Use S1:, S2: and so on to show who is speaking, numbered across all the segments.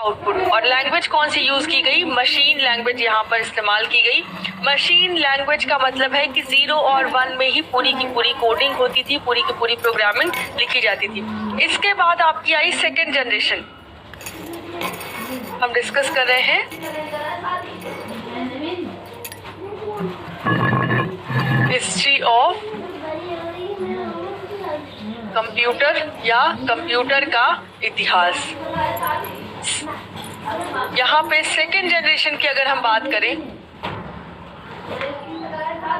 S1: Output. और language कौन सी use की गई? मशीन लैंग्वेज यहाँ पर इस्तेमाल की गई। मशीन लैंग्वेज का मतलब है कि 0 और 1 में ही पूरी की पूरी कोडिंग होती थी, पूरी की पूरी प्रोग्रामिंग लिखी जाती थी। इसके बाद आपकी आई सेकेंड जनरेशन, हम डिस्कस कर रहे हैं हिस्ट्री ऑफ कंप्यूटर या कंप्यूटर का इतिहास। यहाँ पे सेकेंड जनरेशन की अगर हम बात करें,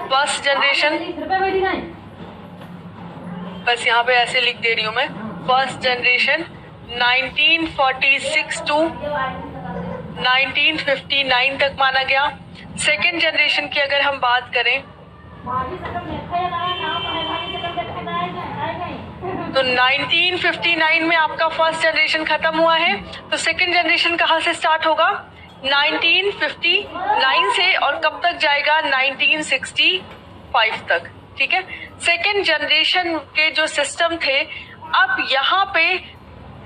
S1: फर्स्ट जनरेशन, बस यहाँ पे ऐसे लिख दे रही हूँ मैं, फर्स्ट जनरेशन 1946 टू 1959 तक माना गया। सेकेंड जनरेशन की अगर हम बात करें तो 1959 में आपका फर्स्ट जनरेशन खत्म हुआ है, तो सेकेंड जनरेशन कहाँ से स्टार्ट होगा? 1959 से, और कब तक जाएगा? 1965 तक। ठीक है, सेकेंड जनरेशन के जो सिस्टम थे, अब यहाँ पे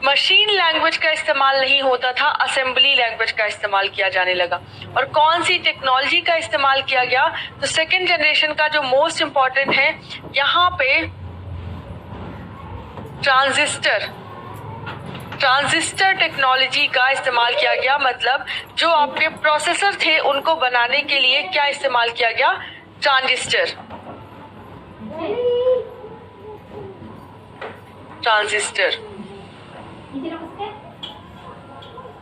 S1: मशीन लैंग्वेज का इस्तेमाल नहीं होता था, असेंबली लैंग्वेज का इस्तेमाल किया जाने लगा। और कौन सी टेक्नोलॉजी का इस्तेमाल किया गया? तो सेकेंड जनरेशन का जो मोस्ट इंपॉर्टेंट है यहाँ पे ट्रांजिस्टर टेक्नोलॉजी का इस्तेमाल किया गया। मतलब जो आपके प्रोसेसर थे उनको बनाने के लिए क्या इस्तेमाल किया गया?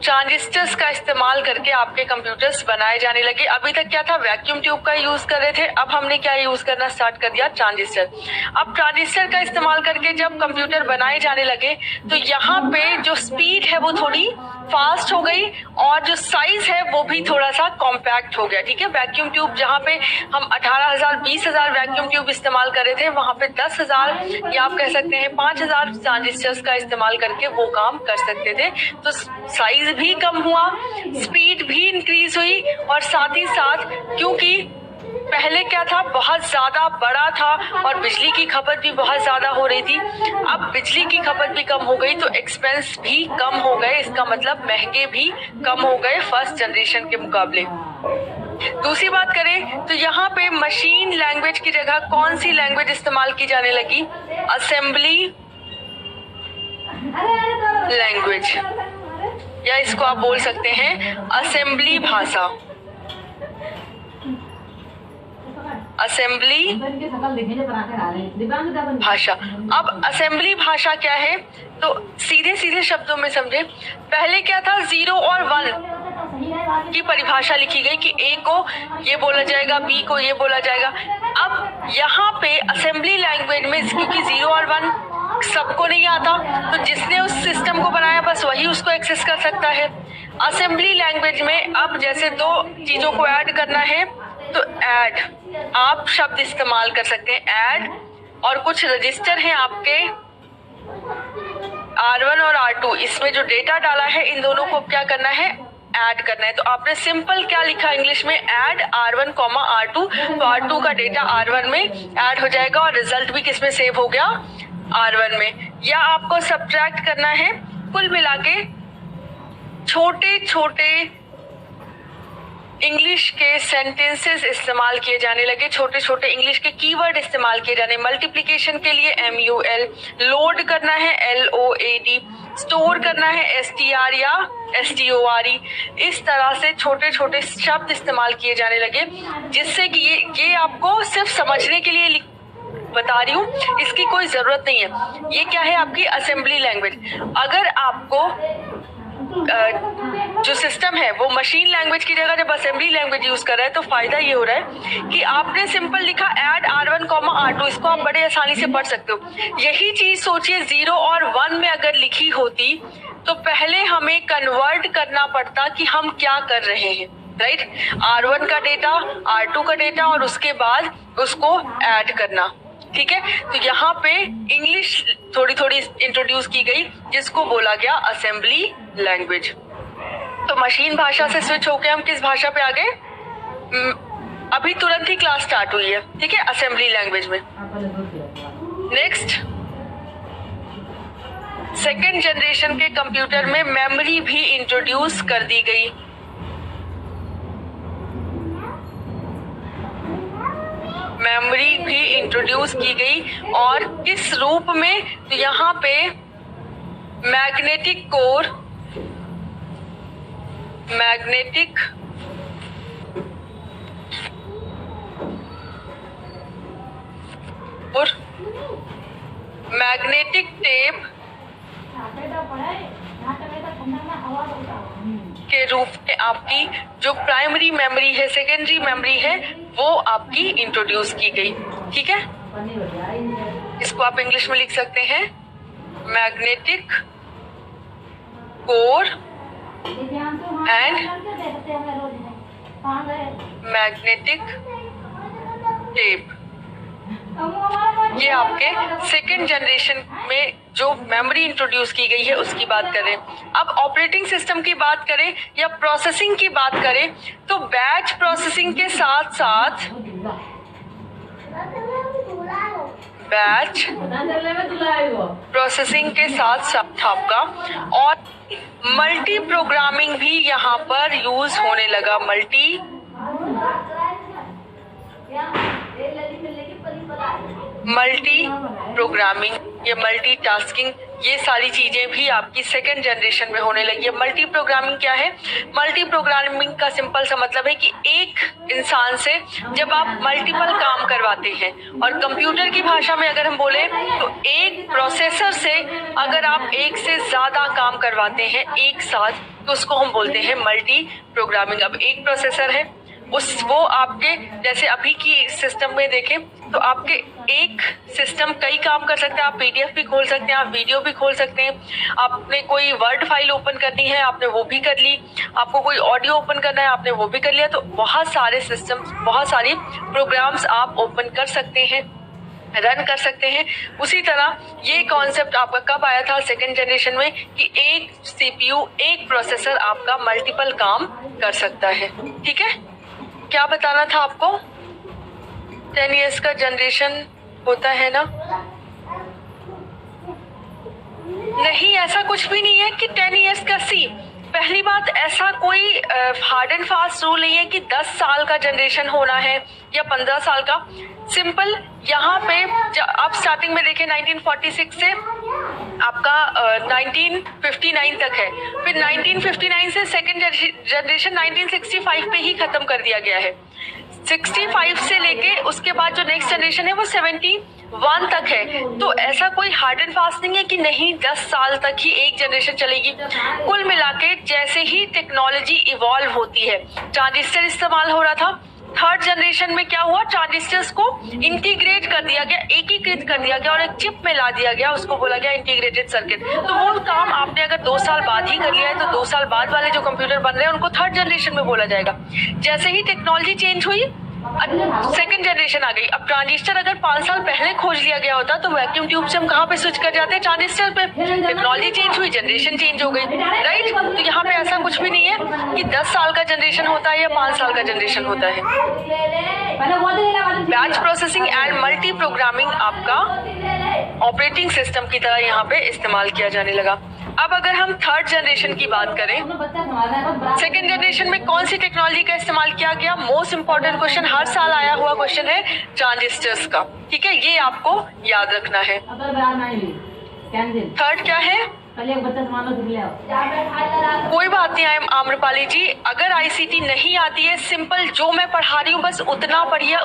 S1: ट्रांजिस्टर्स का इस्तेमाल करके आपके कंप्यूटर्स बनाए जाने लगे। अभी तक क्या था? वैक्यूम ट्यूब का यूज कर रहे थे, अब हमने क्या यूज करना स्टार्ट कर दिया? ट्रांजिस्टर। अब ट्रांजिस्टर का इस्तेमाल करके जब कंप्यूटर बनाए जाने लगे तो यहाँ पे जो स्पीड है वो थोड़ी फास्ट हो गई और जो साइज है वो भी थोड़ा सा कॉम्पैक्ट हो गया। ठीक है, वैक्यूम ट्यूब जहाँ पे हम 18,000 20,000 वैक्यूम ट्यूब इस्तेमाल कर रहे थे, वहां पे 10,000 या आप कह सकते हैं 5,000 ट्रांजिस्टर्स का इस्तेमाल करके वो काम कर सकते थे। तो साइज भी कम हुआ, स्पीड भी इंक्रीज हुई, और साथ ही साथ क्योंकि पहले क्या था, बहुत ज्यादा बड़ा था और बिजली की खपत भी बहुत ज्यादा हो रही थी। अब बिजली की खपत भी कम हो गई तो एक्सपेंस भी कम हो गए, इसका मतलब महंगे भी कम हो गए फर्स्ट जनरेशन के मुकाबले। दूसरी बात करें तो यहाँ पे मशीन लैंग्वेज की जगह कौन सी लैंग्वेज इस्तेमाल की जाने लगी? असेंबली लैंग्वेज, या इसको आप बोल सकते हैं असेंबली भाषा। असेंबली भाषा। अब असेंबली भाषा क्या है? तो सीधे सीधे शब्दों में समझे, पहले क्या था? 0 और 1 की परिभाषा लिखी गई कि ए को ये बोला जाएगा, बी को ये बोला जाएगा। अब यहाँ पे असेंबली लैंग्वेज में क्योंकि 0 और 1 सबको नहीं आता, तो जिसने उस सिस्टम को बनाया बस वही उसको एक्सेस कर सकता है। असेंबली लैंग्वेज में अब जैसे दो चीजों को ऐड करना है तो ऐड आप शब्द इस्तेमाल कर सकते हैं, ऐड, और कुछ रजिस्टर हैं आपके R1 और R2, इसमें जो डेटा डाला है इन दोनों को क्या करना है? ऐड करना है। तो आपने सिंपल क्या लिखा इंग्लिश में? ऐड R1, R2, तो R2 का डेटा R1 में ऐड हो जाएगा और रिजल्ट भी किसमें सेव हो गया? R1 में। या आपको सब्ट्रैक्ट करना है। कुल मिला के छोटे छोटे इंग्लिश के सेंटेंसेस इस्तेमाल किए जाने लगे, छोटे छोटे इंग्लिश के कीवर्ड इस्तेमाल किए जाने। मल्टीप्लिकेशन के लिए MUL, लोड करना है LOAD, स्टोर करना है STR या STORE। इस तरह से छोटे छोटे शब्द इस्तेमाल किए जाने लगे, जिससे कि ये आपको सिर्फ समझने के लिए बता रही हूँ, इसकी कोई जरूरत नहीं है। ये क्या है? आपकी असेंबली लैंग्वेज। अगर आपको जो सिस्टम है वो मशीन लैंग्वेज की जगह जब असेंबली लैंग्वेज यूज कर रहा है तो फायदा ये हो रहा है कि आपने सिंपल लिखा ऐड R1, R2, इसको आप बड़े आसानी से पढ़ सकते हो। यही चीज सोचिए 0 और 1 में अगर लिखी होती तो पहले हमें कन्वर्ट करना पड़ता कि हम क्या कर रहे हैं, राइट? R1 का डेटा, R2 का डेटा और उसके बाद उसको ऐड करना। ठीक है, तो यहाँ पे इंग्लिश थोड़ी थोड़ी इंट्रोड्यूस की गई जिसको बोला गया असेंबली लैंग्वेज। तो मशीन भाषा से स्विच होके हम किस भाषा पे आ गए? अभी तुरंत ही क्लास स्टार्ट हुई है, ठीक है, असेंबली लैंग्वेज में। नेक्स्ट सेकेंड जनरेशन के कंप्यूटर में मेमोरी भी इंट्रोड्यूस कर दी गई। मेमोरी भी इंट्रोड्यूस की गई और किस रूप में? तो यहाँ पे मैग्नेटिक कोर, मैग्नेटिक और मैग्नेटिक टेप के रूप में आपकी जो प्राइमरी मेमोरी है, सेकेंडरी मेमोरी है, वो आपकी इंट्रोड्यूस की गई। ठीक है, इसको आप इंग्लिश में लिख सकते हैं magnetic core and magnetic tape. ये आपके सेकेंड जनरेशन में जो मेमोरी इंट्रोड्यूस की गई है उसकी बात करें। अब ऑपरेटिंग सिस्टम की बात करें या प्रोसेसिंग की बात करें तो बैच प्रोसेसिंग के साथ साथ बैच प्रोसेसिंग के साथ साथ आपका और मल्टी प्रोग्रामिंग भी यहाँ पर यूज होने लगा। मल्टी प्रोग्रामिंग या मल्टी टास्किंग, ये सारी चीजें भी आपकी सेकेंड जनरेशन में होने लगी है। मल्टी प्रोग्रामिंग क्या है? मल्टी प्रोग्रामिंग का सिंपल सा मतलब है कि एक इंसान से जब आप मल्टीपल काम करवाते हैं, और कंप्यूटर की भाषा में अगर हम बोले तो एक प्रोसेसर से अगर आप एक से ज्यादा काम करवाते हैं एक साथ, तो उसको हम बोलते हैं मल्टी प्रोग्रामिंग। अब एक प्रोसेसर है, वो आपके जैसे अभी की सिस्टम में देखें तो आपके एक सिस्टम कई काम कर सकते हैं। आप पीडीएफ भी खोल सकते हैं, आप वीडियो भी खोल सकते हैं, आपने कोई वर्ड फाइल ओपन करनी है आपने वो भी कर ली, आपको कोई ऑडियो ओपन करना है आपने वो भी कर लिया। तो बहुत सारे सिस्टम, बहुत सारी प्रोग्राम्स आप ओपन कर सकते हैं, रन कर सकते हैं। उसी तरह ये कॉन्सेप्ट आपका कब आया था सेकेंड जनरेशन में कि एक सीपीयू, एक प्रोसेसर आपका मल्टीपल काम कर सकता है। ठीक है, क्या बताना था आपको? 10 इयर्स का जनरेशन होता है ना? नहीं, ऐसा कुछ भी नहीं है कि 10 इयर्स का सी। पहली बात, ऐसा कोई हार्ड एंड फास्ट रूल नहीं है कि 10 साल का जनरेशन होना है या 15 साल का। सिंपल यहाँ पे आप स्टार्टिंग में देखें 1946 से आपका 1959 तक है, फिर 1959 से सेकेंड जनरेशन 1965 पे ही खत्म कर दिया गया है। 65 से लेके उसके बाद जो नेक्स्ट जनरेशन है वो 71 तक है। तो ऐसा कोई हार्ड एंड फास्ट नहीं है कि नहीं 10 साल तक ही एक जनरेशन चलेगी। कुल मिला के जैसे ही टेक्नोलॉजी इवॉल्व होती है, ट्रांजिस्टर इस्तेमाल हो रहा था, थर्ड जनरेशन में क्या हुआ, ट्रांजिस्टर्स को इंटीग्रेट कर दिया गया, एकीकृत कर दिया गया और एक चिप में ला दिया गया, उसको बोला गया इंटीग्रेटेड सर्किट। तो वो काम आपने अगर 2 साल बाद ही कर लिया है तो 2 साल बाद वाले जो कंप्यूटर बन रहे हैं उनको थर्ड जनरेशन में बोला जाएगा। जैसे ही टेक्नोलॉजी चेंज हुई सेकेंड जनरेशन आ गई। अब ट्रांजिस्टर अगर 5 साल पहले खोज लिया गया होता तो वैक्यूम ट्यूब से हम कहाँ पे स्विच कर जाते हैं, ट्रांजिस्टर पे। टेक्नोलॉजी चेंज हुई, जनरेशन चेंज हो गई, राइट। तो यहाँ पे ऐसा कुछ भी नहीं है कि 10 साल का जनरेशन होता है या 5 साल का जनरेशन होता है। Batch processing and multi programming आपका ऑपरेटिंग सिस्टम की तरह यहाँ पे इस्तेमाल किया जाने लगा। अब अगर हम थर्ड जनरेशन की बात करें, सेकेंड जनरेशन में कौन सी टेक्नोलॉजी का इस्तेमाल किया गया? मोस्ट इंपॉर्टेंट क्वेश्चन, हर साल आया हुआ क्वेश्चन है ट्रांजिस्टर्स का। ठीक है, ये आपको याद रखना है। थर्ड क्या है? कोई बात नहीं आम्रपाली जी, अगर आईसीटी नहीं आती है, सिंपल जो मैं पढ़ा रही हूँ बस उतना पढ़िए,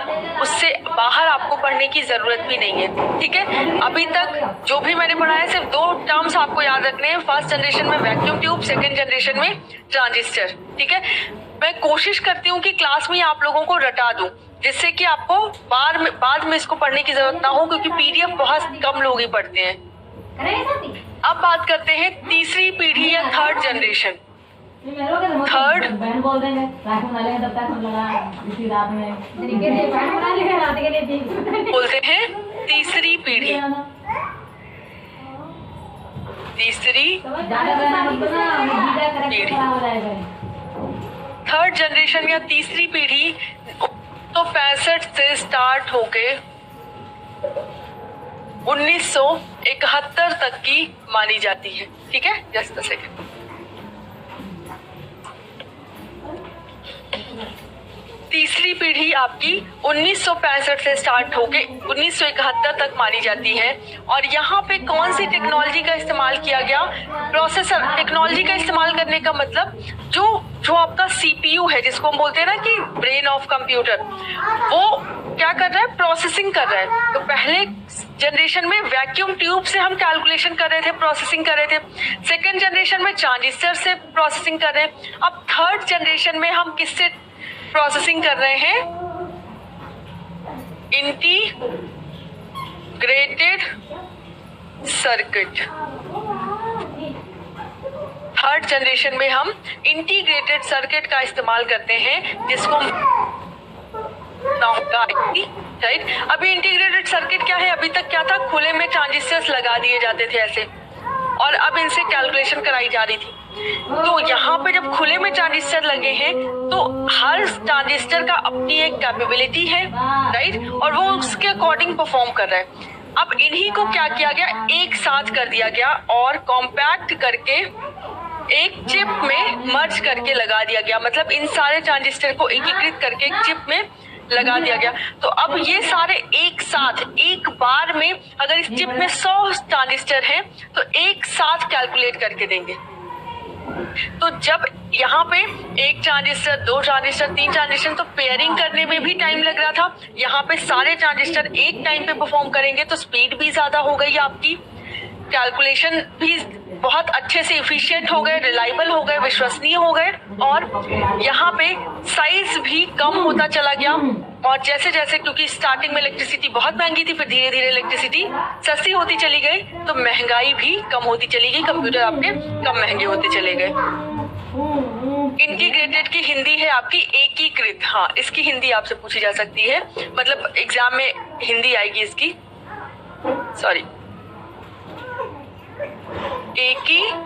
S1: उससे बाहर आपको पढ़ने की जरूरत भी नहीं है। ठीक है, अभी तक जो भी मैंने पढ़ा है सिर्फ 2 टर्म्स आपको याद रखने हैं। फर्स्ट जनरेशन में वैक्यूम ट्यूब, सेकेंड जनरेशन में ट्रांजिस्टर। ठीक है, मैं कोशिश करती हूँ कि क्लास में आप लोगों को रटा दूं, जिससे कि आपको बाद में इसको पढ़ने की जरूरत ना हो, क्योंकि पीडीएफ बहुत कम लोग ही पढ़ते हैं। अब बात करते हैं तीसरी पीढ़ी या थर्ड जनरेशन। थर्ड बोलते हैं तीसरी पीढ़ी। तीसरी पीढ़ी, थर्ड जनरेशन या तीसरी पीढ़ी तो 65 से स्टार्ट होके 1900 1971 तक की मानी जाती है। ठीक है, जस्ट अ सेकेंड। तीसरी पीढ़ी आपकी 1965 से स्टार्ट होके 1971 तक मानी जाती है। और यहाँ पे कौन सी टेक्नोलॉजी का इस्तेमाल किया गया? प्रोसेसर टेक्नोलॉजी का इस्तेमाल करने का मतलब जो आपका सीपीयू है, जिसको हम बोलते हैं ना कि ब्रेन ऑफ कंप्यूटर, वो क्या कर रहा है? प्रोसेसिंग कर रहा है। तो पहले जनरेशन में वैक्यूम ट्यूब से हम कैलकुलेशन कर रहे थे, प्रोसेसिंग कर रहे थे। सेकेंड जनरेशन में ट्रांजिस्टर से प्रोसेसिंग कर रहे हैं। अब थर्ड जनरेशन में हम किससे प्रोसेसिंग कर रहे हैं? Integrated circuit. थर्ड जनरेशन में हम इंटीग्रेटेड सर्किट का इस्तेमाल करते हैं, जिसको राइट। अभी इंटीग्रेटेड सर्किट क्या है? अभी तक क्या था? खुले में ट्रांजिस्टर्स लगा दिए जाते थे ऐसे, और अब इनसे कैलकुलेशन कराई जा रही थी। तो यहाँ पे जब खुले में ट्रांजिस्टर लगे हैं तो हर ट्रांजिस्टर का अपनी एक कैपेबिलिटी है, राइट, और वो उसके अकॉर्डिंग परफॉर्म कर रहा है। अब इन्हीं को क्या किया गया? एक साथ कर दिया गया और कॉम्पैक्ट करके एक चिप में मर्ज करके लगा दिया गया। मतलब इन सारे ट्रांजिस्टर को एकीकृत करके एक चिप में लगा दिया गया। तो अब ये सारे एक साथ एक बार में, अगर इस चिप में 100 ट्रांजिस्टर हैं तो एक साथ कैलकुलेट करके देंगे। तो जब यहाँ पे एक ट्रांजिस्टर, 2 ट्रांजिस्टर, 3 ट्रांजिस्टर, तो पेयरिंग करने में भी टाइम लग रहा था। यहाँ पे सारे ट्रांजिस्टर एक टाइम पे परफॉर्म करेंगे तो स्पीड भी ज्यादा हो गई आपकी, कैलकुलेशन भी बहुत अच्छे से इफिशिएंट हो गए, रिलायबल हो गए, विश्वसनीय हो गए, और यहाँ पे साइज भी कम होता चला गया। और जैसे जैसे, क्योंकि स्टार्टिंग में इलेक्ट्रिसिटी बहुत महंगी थी, फिर धीरे धीरे इलेक्ट्रिसिटी सस्ती होती चली गई, तो महंगाई भी कम होती चली गई, कंप्यूटर आपके कम महंगे होते चले गए। इंटीग्रेटेड की हिंदी है आपकी एकीकृत। हाँ, इसकी हिंदी आपसे पूछी जा सकती है, मतलब एग्जाम में हिंदी आएगी इसकी, सॉरी, एकीकृत।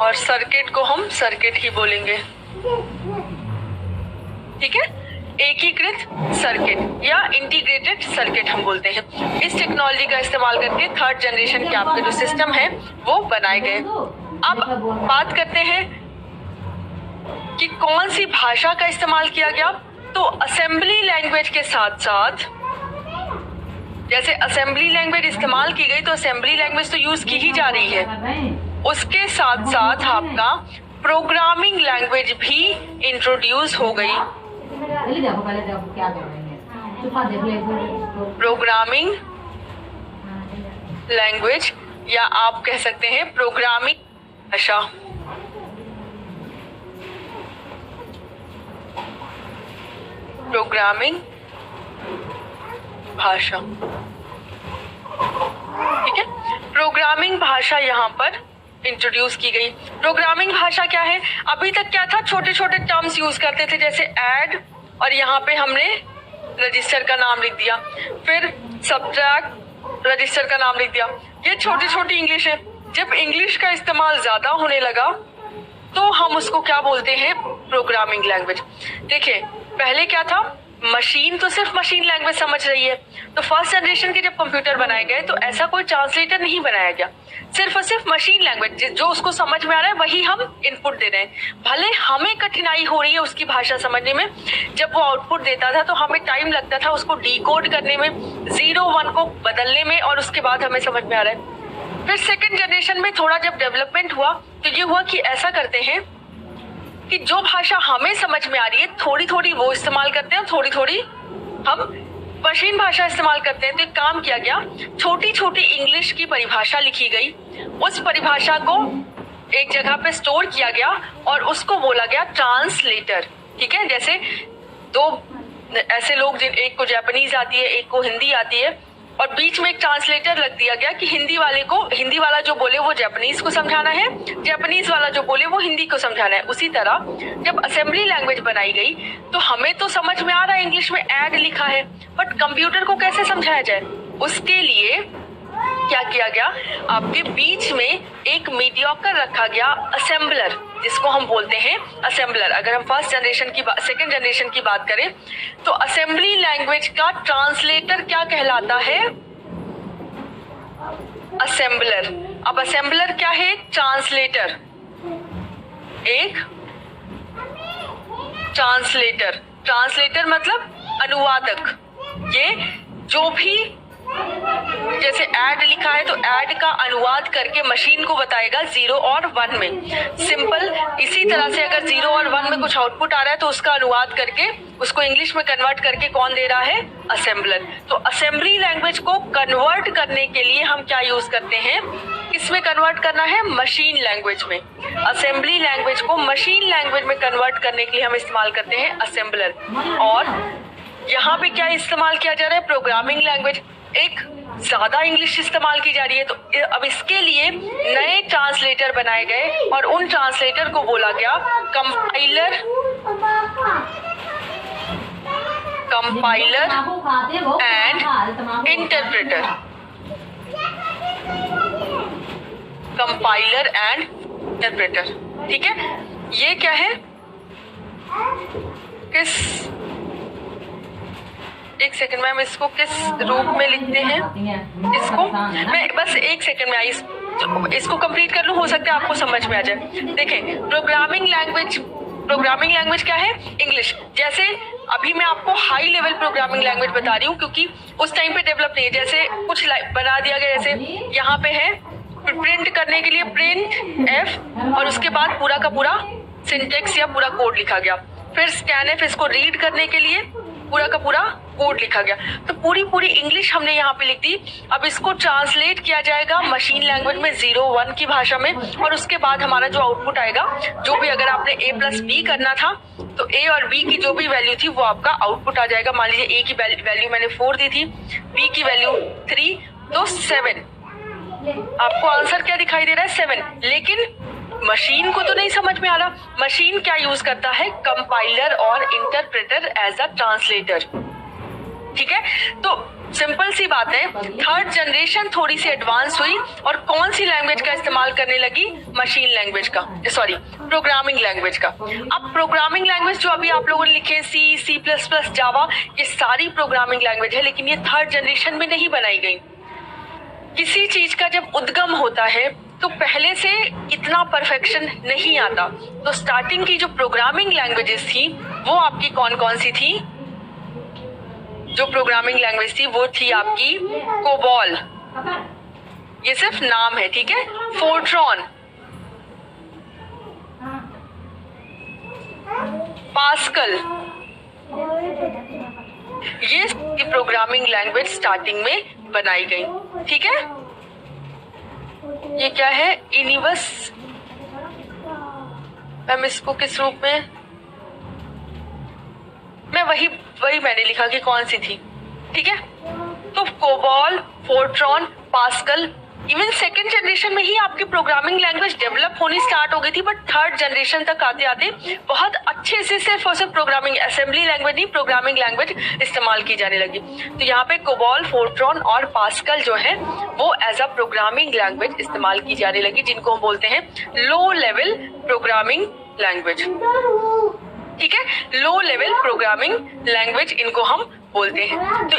S1: और सर्किट को हम सर्किट ही बोलेंगे। ठीक है, एकीकृत सर्किट या इंटीग्रेटेड सर्किट हम बोलते हैं। इस टेक्नोलॉजी का इस्तेमाल करके थर्ड जनरेशन के आपके जो सिस्टम है वो बनाए गए। अब बात करते हैं कि कौन सी भाषा का इस्तेमाल किया गया। तो असेंबली लैंग्वेज के साथ साथ, जैसे असेंबली लैंग्वेज इस्तेमाल की गई तो असेंबली लैंग्वेज तो यूज की ही जा रही है, उसके साथ साथ आपका प्रोग्रामिंग लैंग्वेज भी इंट्रोड्यूस हो गई। प्रोग्रामिंग लैंग्वेज या आप कह सकते हैं प्रोग्रामिंग भाषा। प्रोग्रामिंग भाषा, ठीक है, प्रोग्रामिंग भाषा यहाँ पर इंट्रोड्यूस की गई। प्रोग्रामिंग भाषा क्या है? अभी तक क्या था? छोटे छोटे टर्म्स यूज करते थे, जैसे ऐड, और यहाँ पे हमने रजिस्टर का नाम लिख दिया, फिर सब्ट्रैक्ट, रजिस्टर का नाम लिख दिया। ये छोटी छोटी इंग्लिश है। जब इंग्लिश का इस्तेमाल ज्यादा होने लगा तो हम उसको क्या बोलते हैं? Programming language. देखिए, पहले क्या था? मशीन तो सिर्फ मशीन लैंग्वेज समझ रही है। तो फर्स्ट जनरेशन के जब कंप्यूटर बनाए गए तो ऐसा कोई ट्रांसलेटर नहीं बनाया गया, सिर्फ और सिर्फ मशीन लैंग्वेज, जो उसको समझ में आ रहा है वही हम इनपुट दे रहे हैं। भले हमें कठिनाई हो रही है उसकी भाषा समझने में, जब वो आउटपुट देता था तो हमें टाइम लगता था उसको डिकोड करने में, 0-1 को बदलने में, और उसके बाद हमें समझ में आ रहा है। फिर सेकेंड जनरेशन में थोड़ा जब डेवलपमेंट हुआ तो ये हुआ कि ऐसा करते हैं कि जो भाषा हमें समझ में आ रही है थोड़ी थोड़ी वो इस्तेमाल करते हैं, थोड़ी थोड़ी हम मशीन भाषा इस्तेमाल करते हैं। तो एक काम किया गया, छोटी छोटी इंग्लिश की परिभाषा लिखी गई, उस परिभाषा को एक जगह पे स्टोर किया गया और उसको बोला गया ट्रांसलेटर। ठीक है, जैसे 2 ऐसे लोग, जिन एक को जापानीज आती है, एक को हिंदी आती है, और बीच में एक ट्रांसलेटर रख दिया गया कि हिंदी वाला जो बोले वो जापानीज को समझाना है, जापानीज वाला जो बोले वो हिंदी को समझाना है। उसी तरह जब असेंबली लैंग्वेज बनाई गई तो हमें तो समझ में आ रहा है इंग्लिश में ऐड लिखा है, बट कंप्यूटर को कैसे समझाया जाए? उसके लिए क्या किया गया, आपके बीच में एक मीडियोकर रखा गया असेंबलर, जिसको हम बोलते हैं असेंबलर। अगर हम फर्स्ट जनरेशन की सेकंड जनरेशन की बात करें तो असेंबली लैंग्वेज का ट्रांसलेटर क्या कहलाता है, असेंबलर। अब असेंबलर क्या है, एक ट्रांसलेटर, एक ट्रांसलेटर। ट्रांसलेटर मतलब अनुवादक। ये जो भी जैसे ऐड लिखा है तो ऐड का अनुवाद करके मशीन को बताएगा 0 और 1 में। सिंपल इसी तरह से अगर 0 और 1 में कुछ आउटपुट आ रहा है तो उसका अनुवाद करके उसको इंग्लिश में कन्वर्ट करके कौन दे रहा है, असेंबलर। तो असेंबली लैंग्वेज को कन्वर्ट करने के लिए हम क्या यूज करते हैं, किसमें कन्वर्ट करना है, मशीन लैंग्वेज में। असेंबली लैंग्वेज को मशीन लैंग्वेज में कन्वर्ट करने के लिए हम इस्तेमाल करते हैं असेंबलर। और यहाँ पे क्या इस्तेमाल किया जा रहा है, प्रोग्रामिंग लैंग्वेज। एक ज्यादा इंग्लिश इस्तेमाल की जा रही है तो अब इसके लिए नए ट्रांसलेटर बनाए गए और उन ट्रांसलेटर को बोला गया compiler and interpreter. Compiler and interpreter, ठीक है। ये क्या है, किस, एक सेकंड मैम, इसको किस रूप में लिखते हैं, इसको मैं बस एक सेकंड में आई इसको कंप्लीट कर लूं, हो सकता है आपको समझ में आ जाए। देखें, प्रोग्रामिंग लैंग्वेज क्या है, इंग्लिश। जैसे अभी मैं आपको हाई लेवल प्रोग्रामिंग लैंग्वेज बता रही हूँ क्योंकि उस टाइम पे डेवलप नहीं है। जैसे कुछ बना दिया गया, जैसे यहाँ पे है प्रिंट करने के लिए प्रिंट एफ और उसके बाद पूरा का पूरा सिंटेक्स या पूरा कोड लिखा गया। फिर स्कैन एफ, इसको रीड करने के लिए पूरा का पूरा कोड लिखा गया। तो पूरी इंग्लिश हमने यहाँ पे लिख दी। अब इसको ट्रांसलेट किया जाएगा मशीन लैंग्वेज में 0-1 की भाषा में और उसके बाद हमारा जो आउटपुट आएगा, जो भी अगर आपने A+B करना था तो A और B की जो भी वैल्यू थी वो आपका आउटपुट आ जाएगा। मान लीजिए A की वैल्यू मैंने 4 दी थी, B की वैल्यू 3, तो 7। आपको आंसर क्या दिखाई दे रहा है, 7। लेकिन मशीन को तो नहीं समझ में आ रहा। मशीन क्या यूज करता है, कंपाइलर और इंटरप्रेटर एज अ ट्रांसलेटर, ठीक है। तो सिंपल सी बात है, थर्ड जनरेशन थोड़ी सी एडवांस हुई और कौन सी लैंग्वेज का इस्तेमाल करने लगी, मशीन लैंग्वेज का, सॉरी प्रोग्रामिंग लैंग्वेज का। अब प्रोग्रामिंग लैंग्वेज जो अभी आप लोगों ने लिखे C++, जावा, ये सारी प्रोग्रामिंग लैंग्वेज है, लेकिन ये थर्ड जनरेशन में नहीं बनाई गई। किसी चीज का जब उद्गम होता है तो पहले से इतना परफेक्शन नहीं आता। तो स्टार्टिंग की जो प्रोग्रामिंग लैंग्वेजेस थी वो आपकी कौन कौन सी थी, जो प्रोग्रामिंग लैंग्वेज थी वो थी आपकी कोबॉल, ये सिर्फ नाम है, ठीक है। फोर्ट्रॉन, पास्कल, ये प्रोग्रामिंग लैंग्वेज स्टार्टिंग में बनाई गई, ठीक है। ये क्या है, इनिवस, मैम इसको किस रूप में, मैं वही मैंने लिखा कि कौन सी थी, ठीक है। तो COBOL, Fortran, pascal, even second generation में ही आपकी प्रोग्रामिंग लैंग्वेज डेवलप होनी स्टार्ट हो गई थी, बट थर्ड जनरेशन तक आते आते बहुत अच्छे से सिर्फ और सिर्फ प्रोग्रामिंग, असेंबली लैंग्वेज नहीं, प्रोग्रामिंग लैंग्वेज इस्तेमाल की जाने लगी। तो यहाँ पे कोबॉल, फोर्ट्रॉन और पास्कल जो है वो एज अ प्रोग्रामिंग लैंग्वेज इस्तेमाल की जाने लगी, जिनको हम बोलते हैं लो लेवल प्रोग्रामिंग लैंग्वेज, ठीक है। लो लेवल प्रोग्रामिंग लैंग्वेज इनको हम बोलते हैं। तो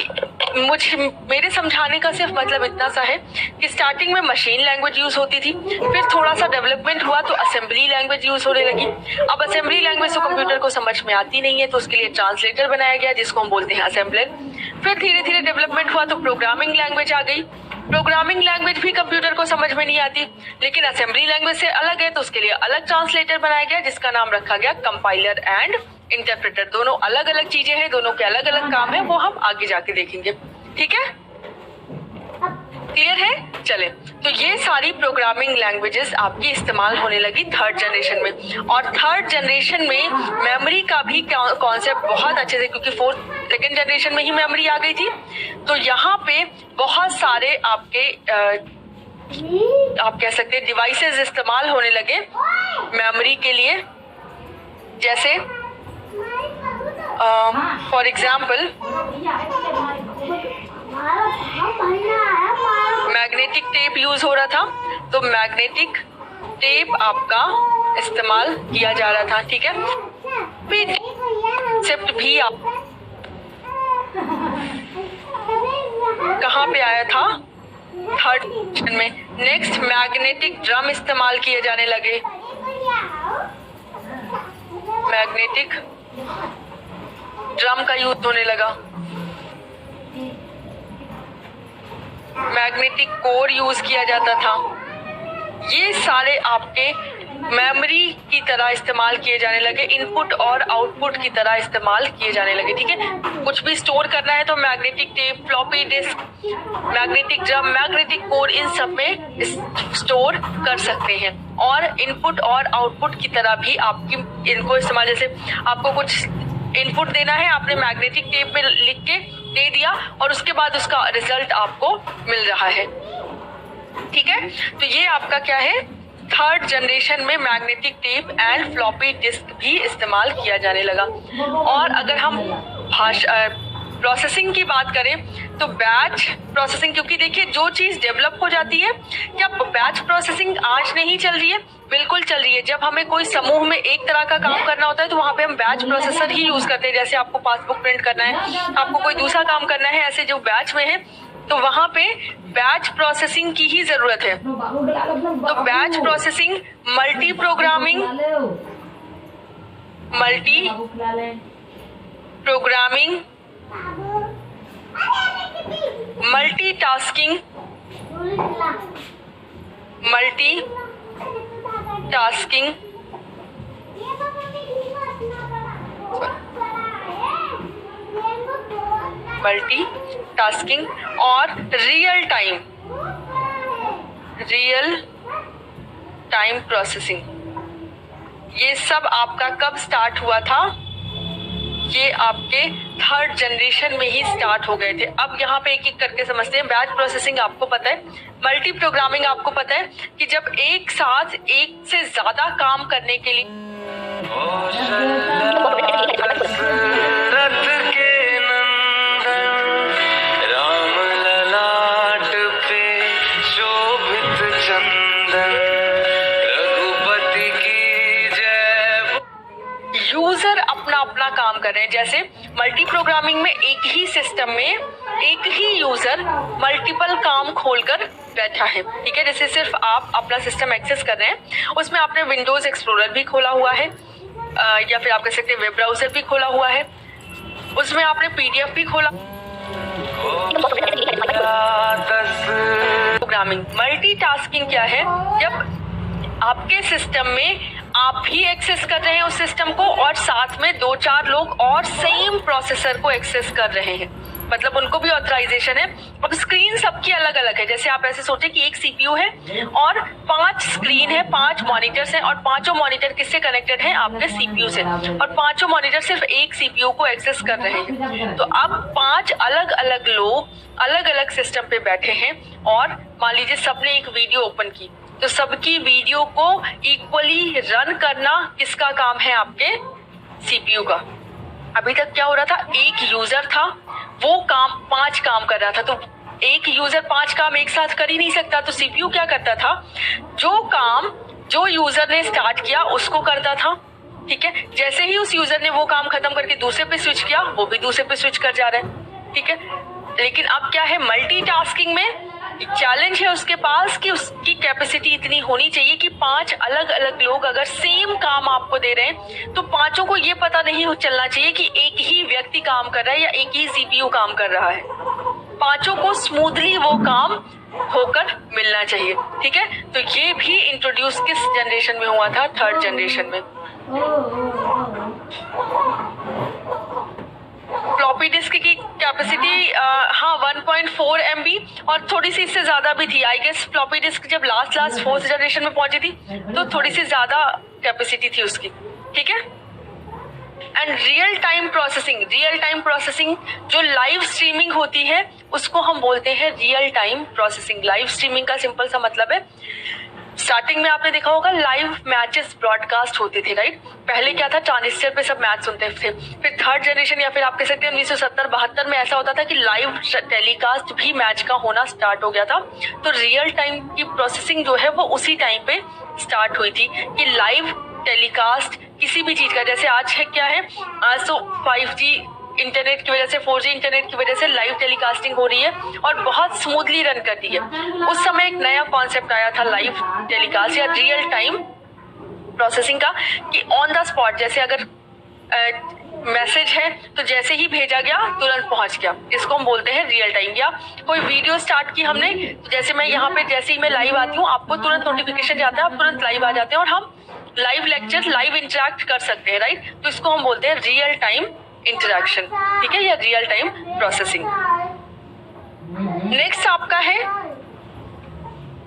S1: मेरे समझाने का सिर्फ मतलब इतना सा है कि स्टार्टिंग में मशीन लैंग्वेज यूज होती थी, फिर थोड़ा सा डेवलपमेंट हुआ तो असेंबली लैंग्वेज यूज होने लगी। अब असेंबली लैंग्वेज तो कंप्यूटर को समझ में आती नहीं है, तो उसके लिए ट्रांसलेटर बनाया गया जिसको हम बोलते हैं असेंबलर। फिर धीरे धीरे डेवलपमेंट हुआ तो प्रोग्रामिंग लैंग्वेज आ गई। प्रोग्रामिंग लैंग्वेज भी कंप्यूटर को समझ में नहीं आती, लेकिन असेंबली लैंग्वेज से अलग है, तो उसके लिए अलग ट्रांसलेटर बनाया गया जिसका नाम रखा गया कंपाइलर एंड इंटरप्रेटर। दोनों अलग अलग चीजें हैं, दोनों के अलग अलग काम है, वो हम आगे जाके देखेंगे, ठीक है। क्लियर है, चले। तो ये सारी प्रोग्रामिंग लैंग्वेजेस आपकी इस्तेमाल होने लगी थर्ड जनरेशन में। और थर्ड जनरेशन में मेमोरी का भी कॉन्सेप्ट बहुत अच्छे से, क्योंकि सेकेंड जनरेशन में ही मेमोरी आ गई थी, तो यहाँ पे बहुत सारे आपके आप कह सकते हैं डिवाइसेस इस्तेमाल होने लगे मेमोरी के लिए। जैसे for example magnetic tape use हो रहा था, तो मैग्नेटिक टेप आपका इस्तेमाल किया जा रहा था। ठीक है, कॉन्सेप्ट भी आप कहाँ पे आया था? थर्ड में। नेक्स्ट, मैग्नेटिक ड्रम इस्तेमाल किए जाने लगे। मैग्नेटिक ड्रम का यूज होने लगा। मैग्नेटिक कोर यूज किया जाता था। ये सारे आपके मेमोरी की तरह इस्तेमाल किए जाने लगे, इनपुट और आउटपुट की तरह इस्तेमाल किए जाने लगे। ठीक है, कुछ भी स्टोर करना है तो magnetic tape, floppy disk, magnetic drum, magnetic core, इन सब में स्टोर कर सकते हैं। और इनपुट और आउटपुट की तरह भी आपकी इनको इस्तेमाल, जैसे आपको कुछ इनपुट देना है, आपने मैग्नेटिक टेप में लिख के दे दिया और उसके बाद उसका रिजल्ट आपको मिल रहा है। ठीक है, तो ये आपका क्या है? थर्ड जनरेशन में magnetic tape and floppy disk भी इस्तेमाल किया जाने लगा। और अगर हम प्रोसेसिंग की बात करें तो बैच प्रोसेसिंग, क्योंकि देखिए जो चीज डेवलप हो जाती है, क्या बैच प्रोसेसिंग आज नहीं चल रही है? बिल्कुल चल रही है। जब हमें कोई समूह में एक तरह का काम करना होता है तो वहाँ पे हम बैच प्रोसेसर ही यूज करते हैं। जैसे आपको पासबुक प्रिंट करना है, आपको कोई दूसरा काम करना है, ऐसे जो बैच में है, तो वहाँ पे बैच प्रोसेसिंग की ही जरूरत है। तो batch processing, multi programming, multitasking, और रियल टाइम प्रोसेसिंग, ये सब आपका कब स्टार्ट हुआ था? ये आपके थर्ड जनरेशन में ही स्टार्ट हो गए थे। अब यहाँ पे एक एक करके समझते हैं। बैच प्रोसेसिंग आपको पता है, मल्टी प्रोग्रामिंग आपको पता है कि जब एक साथ एक से ज्यादा काम करने के लिए यूजर अपना अपना काम कर रहे हैं। जैसे मल्टी प्रोग्रामिंग में एक ही सिस्टम में एक ही यूजर मल्टीपल काम खोलकर बैठा है। ठीक है, जैसे सिर्फ आप अपना सिस्टम एक्सेस कर रहे हैं, उसमें आपने विंडोज एक्सप्लोरर भी खोला हुआ है, या फिर आप कह सकते हैं वेब ब्राउजर भी खोला हुआ है, उसमें आपने पीडीएफ भी खोला। प्रोग्रामिंग मल्टीटास्किंग क्या है? जब आपके सिस्टम में आप भी एक्सेस कर रहे हैं उस सिस्टम को और साथ में 2-4 लोग और सेम प्रोसेसर को एक्सेस कर रहे हैं, मतलब उनको भी ऑथराइजेशन है। अब स्क्रीन सबकी अलग अलग है। जैसे आप ऐसे सोचे कि एक सीपीयू है और 5 स्क्रीन है, 5 मॉनिटर्स हैं और पांचों मॉनिटर किससे कनेक्टेड हैं? आपके सीपीयू से, और पांचों मॉनिटर सिर्फ एक सीपीयू को एक्सेस कर रहे हैं। तो अब 5 अलग अलग लोग अलग अलग सिस्टम पे बैठे हैं और मान लीजिए सबने एक वीडियो ओपन की, तो सबकी वीडियो को इक्वली रन करना किसका काम है? आपके सीपीयू का। अभी तक क्या हो रहा था? एक यूजर था, वो काम 5 काम कर रहा था, तो एक यूजर 5 काम एक साथ कर ही नहीं सकता। तो सीपीयू क्या करता था? जो काम जो यूजर ने स्टार्ट किया उसको करता था। ठीक है, जैसे ही उस यूजर ने वो काम खत्म करके दूसरे पे स्विच किया, वो भी दूसरे पे स्विच कर जा रहा है। ठीक है, लेकिन अब क्या है? मल्टीटास्किंग में चैलेंज है उसके पास कि उसकी कैपेसिटी इतनी होनी चाहिए कि 5 अलग अलग लोग अगर सेम काम आपको दे रहे हैं तो पांचों को ये पता नहीं चलना चाहिए कि एक ही व्यक्ति काम कर रहा है या एक ही सीपीयू काम कर रहा है। पांचों को स्मूथली वो काम होकर मिलना चाहिए। ठीक है, तो ये भी इंट्रोड्यूस किस जनरेशन में हुआ था? थर्ड जनरेशन में। फ्लॉपी डिस्क की कैपेसिटी 1.4 MB और थोड़ी सी इससे ज्यादा भी थी। आई गेस फ्लॉपी डिस्क जब लास्ट फोर्थ जनरेशन में पहुंची थी तो थोड़ी सी ज्यादा कैपेसिटी थी उसकी। ठीक है, एंड रियल टाइम प्रोसेसिंग जो लाइव स्ट्रीमिंग होती है उसको हम बोलते हैं real time processing. Live streaming का सिंपल सा मतलब है, स्टार्टिंग में आपने देखा होगा लाइव मैचेस ब्रॉडकास्ट होते थे, राइट? पहले क्या था, ट्रांजिस्टर पे सब मैच सुनते थे। फिर थर्ड जनरेशन या फिर आप कह सकते हैं 1970-72 में ऐसा होता था कि लाइव टेलीकास्ट भी मैच का होना स्टार्ट हो गया था। तो रियल टाइम की प्रोसेसिंग जो है वो उसी टाइम पे स्टार्ट हुई थी कि लाइव टेलीकास्ट किसी भी चीज का, जैसे आज है क्या है, आज तो 5G इंटरनेट की वजह से, 4G इंटरनेट की वजह से लाइव टेलीकास्टिंग हो रही है और बहुत स्मूथली रन करती है। उस समय एक नया कॉन्सेप्ट आया था लाइव टेलीकास्ट या रियल टाइम प्रोसेसिंग का, कि ऑन द स्पॉट, जैसे अगर मैसेज है तो जैसे ही भेजा गया तुरंत पहुंच गया, इसको हम बोलते हैं रियल टाइम। या कोई वीडियो स्टार्ट की हमने, जैसे मैं यहाँ पे जैसे ही मैं लाइव आती हूँ आपको तुरंत नोटिफिकेशन जाता है, आप तुरंत लाइव आ जाते हैं और हम लाइव लेक्चर लाइव इंटरेक्ट कर सकते हैं, राइट। तो इसको हम बोलते हैं रियल टाइम इंटरेक्शन, ठीक है, या रियल टाइम प्रोसेसिंग। नेक्स्ट आपका है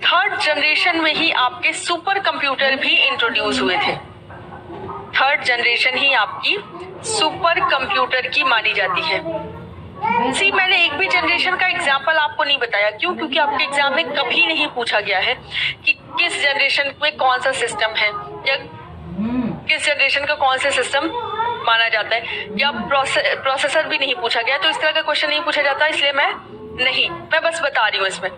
S1: थर्ड जनरेशन में ही आपके सुपर कंप्यूटर भी इंट्रोड्यूस हुए थे। थर्ड जनरेशन ही आपकी सुपर कंप्यूटर की मानी जाती है। सी, मैंने एक भी जनरेशन का एग्जाम्पल आपको नहीं बताया, क्यों? क्योंकि आपके एग्जाम में कभी नहीं पूछा गया है कि किस जनरेशन में कौन सा सिस्टम है या किस जनरेशन का कौन सा सिस्टम माना जाता है, या प्रोसेसर भी नहीं पूछा गया। तो इस तरह का क्वेश्चन नहीं पूछा जाता, इसलिए मैं बस बता रही हूँ इसमें।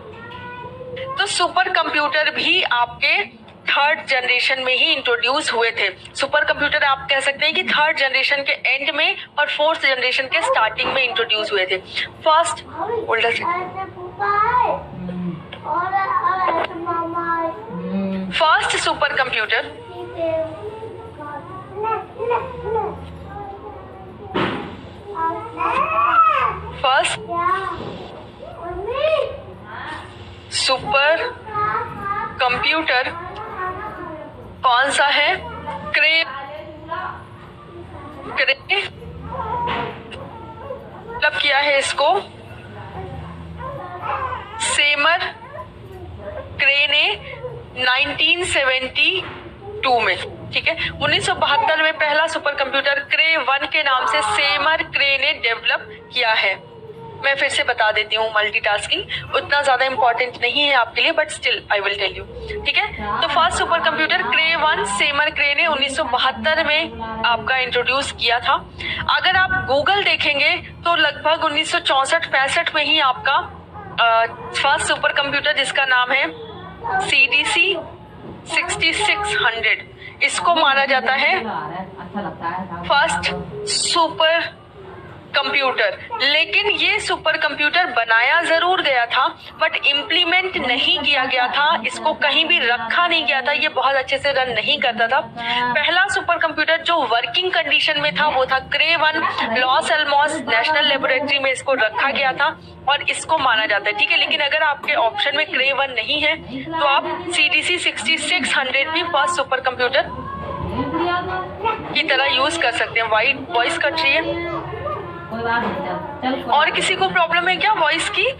S1: तो सुपर कंप्यूटर भी आपके थर्ड जनरेशन में ही इंट्रोड्यूस हुए थे। सुपर कंप्यूटर आप कह सकते हैं कि थर्ड जनरेशन के एंड में और फोर्थ जनरेशन के स्टार्टिंग में इंट्रोड्यूस हुए थे। First super computer super computer कौन सा है? क्रे मतलब किया है इसको सेमर क्रे ने 1972 में, ठीक है। 1972 में पहला सुपर कंप्यूटर क्रे 1 के नाम से सेमर क्रे ने डेवलप किया है। मैं फिर से बता देती हूँ, मल्टीटास्किंग उतना ज्यादा इंपॉर्टेंट नहीं है आपके लिए, but still I will tell you, ठीक है। तो फर्स्ट सुपर कंप्यूटर क्रे 1 सेमर क्रे ने 1972 में आपका इंट्रोड्यूस किया था। अगर आप गूगल देखेंगे तो लगभग 1964-65 में ही आपका फर्स्ट सुपर कंप्यूटर, जिसका नाम है CDC 6600, इसको माना जाता है फर्स्ट सुपर कंप्यूटर। लेकिन ये सुपर कंप्यूटर बनाया जरूर गया था बट इम्प्लीमेंट नहीं किया गया था, इसको कहीं भी रखा नहीं गया था, ये बहुत अच्छे से रन नहीं करता था। पहला सुपर कंप्यूटर जो वर्किंग कंडीशन में था वो था क्रे 1, लॉस एलमॉस नेशनल लेबोरेटरी में इसको रखा गया था और इसको माना जाता है, ठीक है। लेकिन अगर आपके ऑप्शन में क्रे 1 नहीं है तो आप CDC 6600 भी फर्स्ट सुपर कंप्यूटर की तरह यूज कर सकते हैं। वॉइस कट रही है, और किसी को प्रॉब्लम है क्या वॉइस की?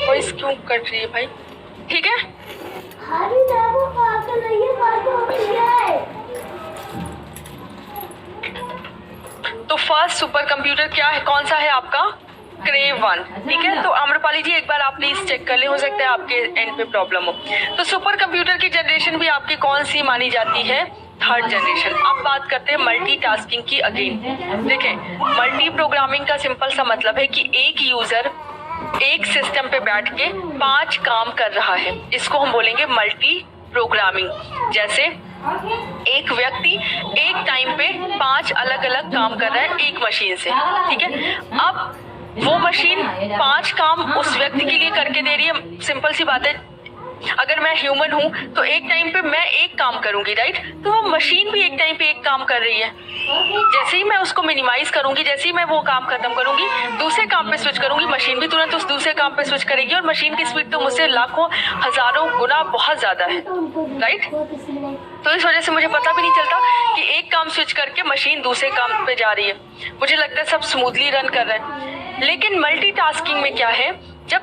S1: वॉइस क्यों कट रही है भाई? ठीक है, तो फर्स्ट सुपर कंप्यूटर क्या है, कौन सा है आपका? क्रे 1, ठीक है। तो आम्रपाली जी एक बार आप प्लीज चेक कर ले, हो सकता है आपके एंड पे प्रॉब्लम हो। तो सुपर कंप्यूटर की जनरेशन भी आपकी कौन सी मानी जाती है? Third generation. अब बात करते हैं मल्टीटास्किंग की अगेन। देखें, मल्टी प्रोग्रामिंग का सिंपल सा मतलब है कि एक यूजर एक सिस्टम पे बैठ के 5 काम कर रहा है, इसको हम बोलेंगे मल्टी प्रोग्रामिंग। जैसे एक व्यक्ति एक टाइम पे 5 अलग अलग काम कर रहा है एक मशीन से, ठीक है। अब वो मशीन 5 काम उस व्यक्ति के लिए करके दे रही है, सिंपल सी बात है। अगर मैं ह्यूमन हूँ तो एक टाइम पे मैं एक काम करूंगी, राइट, तो वो मशीन भी एक टाइम पे एक काम कर रही है। जैसे ही मैं उसको मिनिमाइज करूंगी, जैसे ही मैं वो काम खत्म करूंगी, दूसरे काम पे स्विच करूंगी, मशीन भी तुरंत उस दूसरे काम पे स्विच करेगी और मशीन की स्पीड तो मुझसे लाखों हजारों गुना बहुत ज्यादा है, राइट। तो इस वजह से मुझे पता भी नहीं चलता कि एक काम स्विच करके मशीन दूसरे काम पे जा रही है। मुझे लगता है सब स्मूथली रन कर रहे हैं। लेकिन मल्टीटास्किंग में क्या है, जब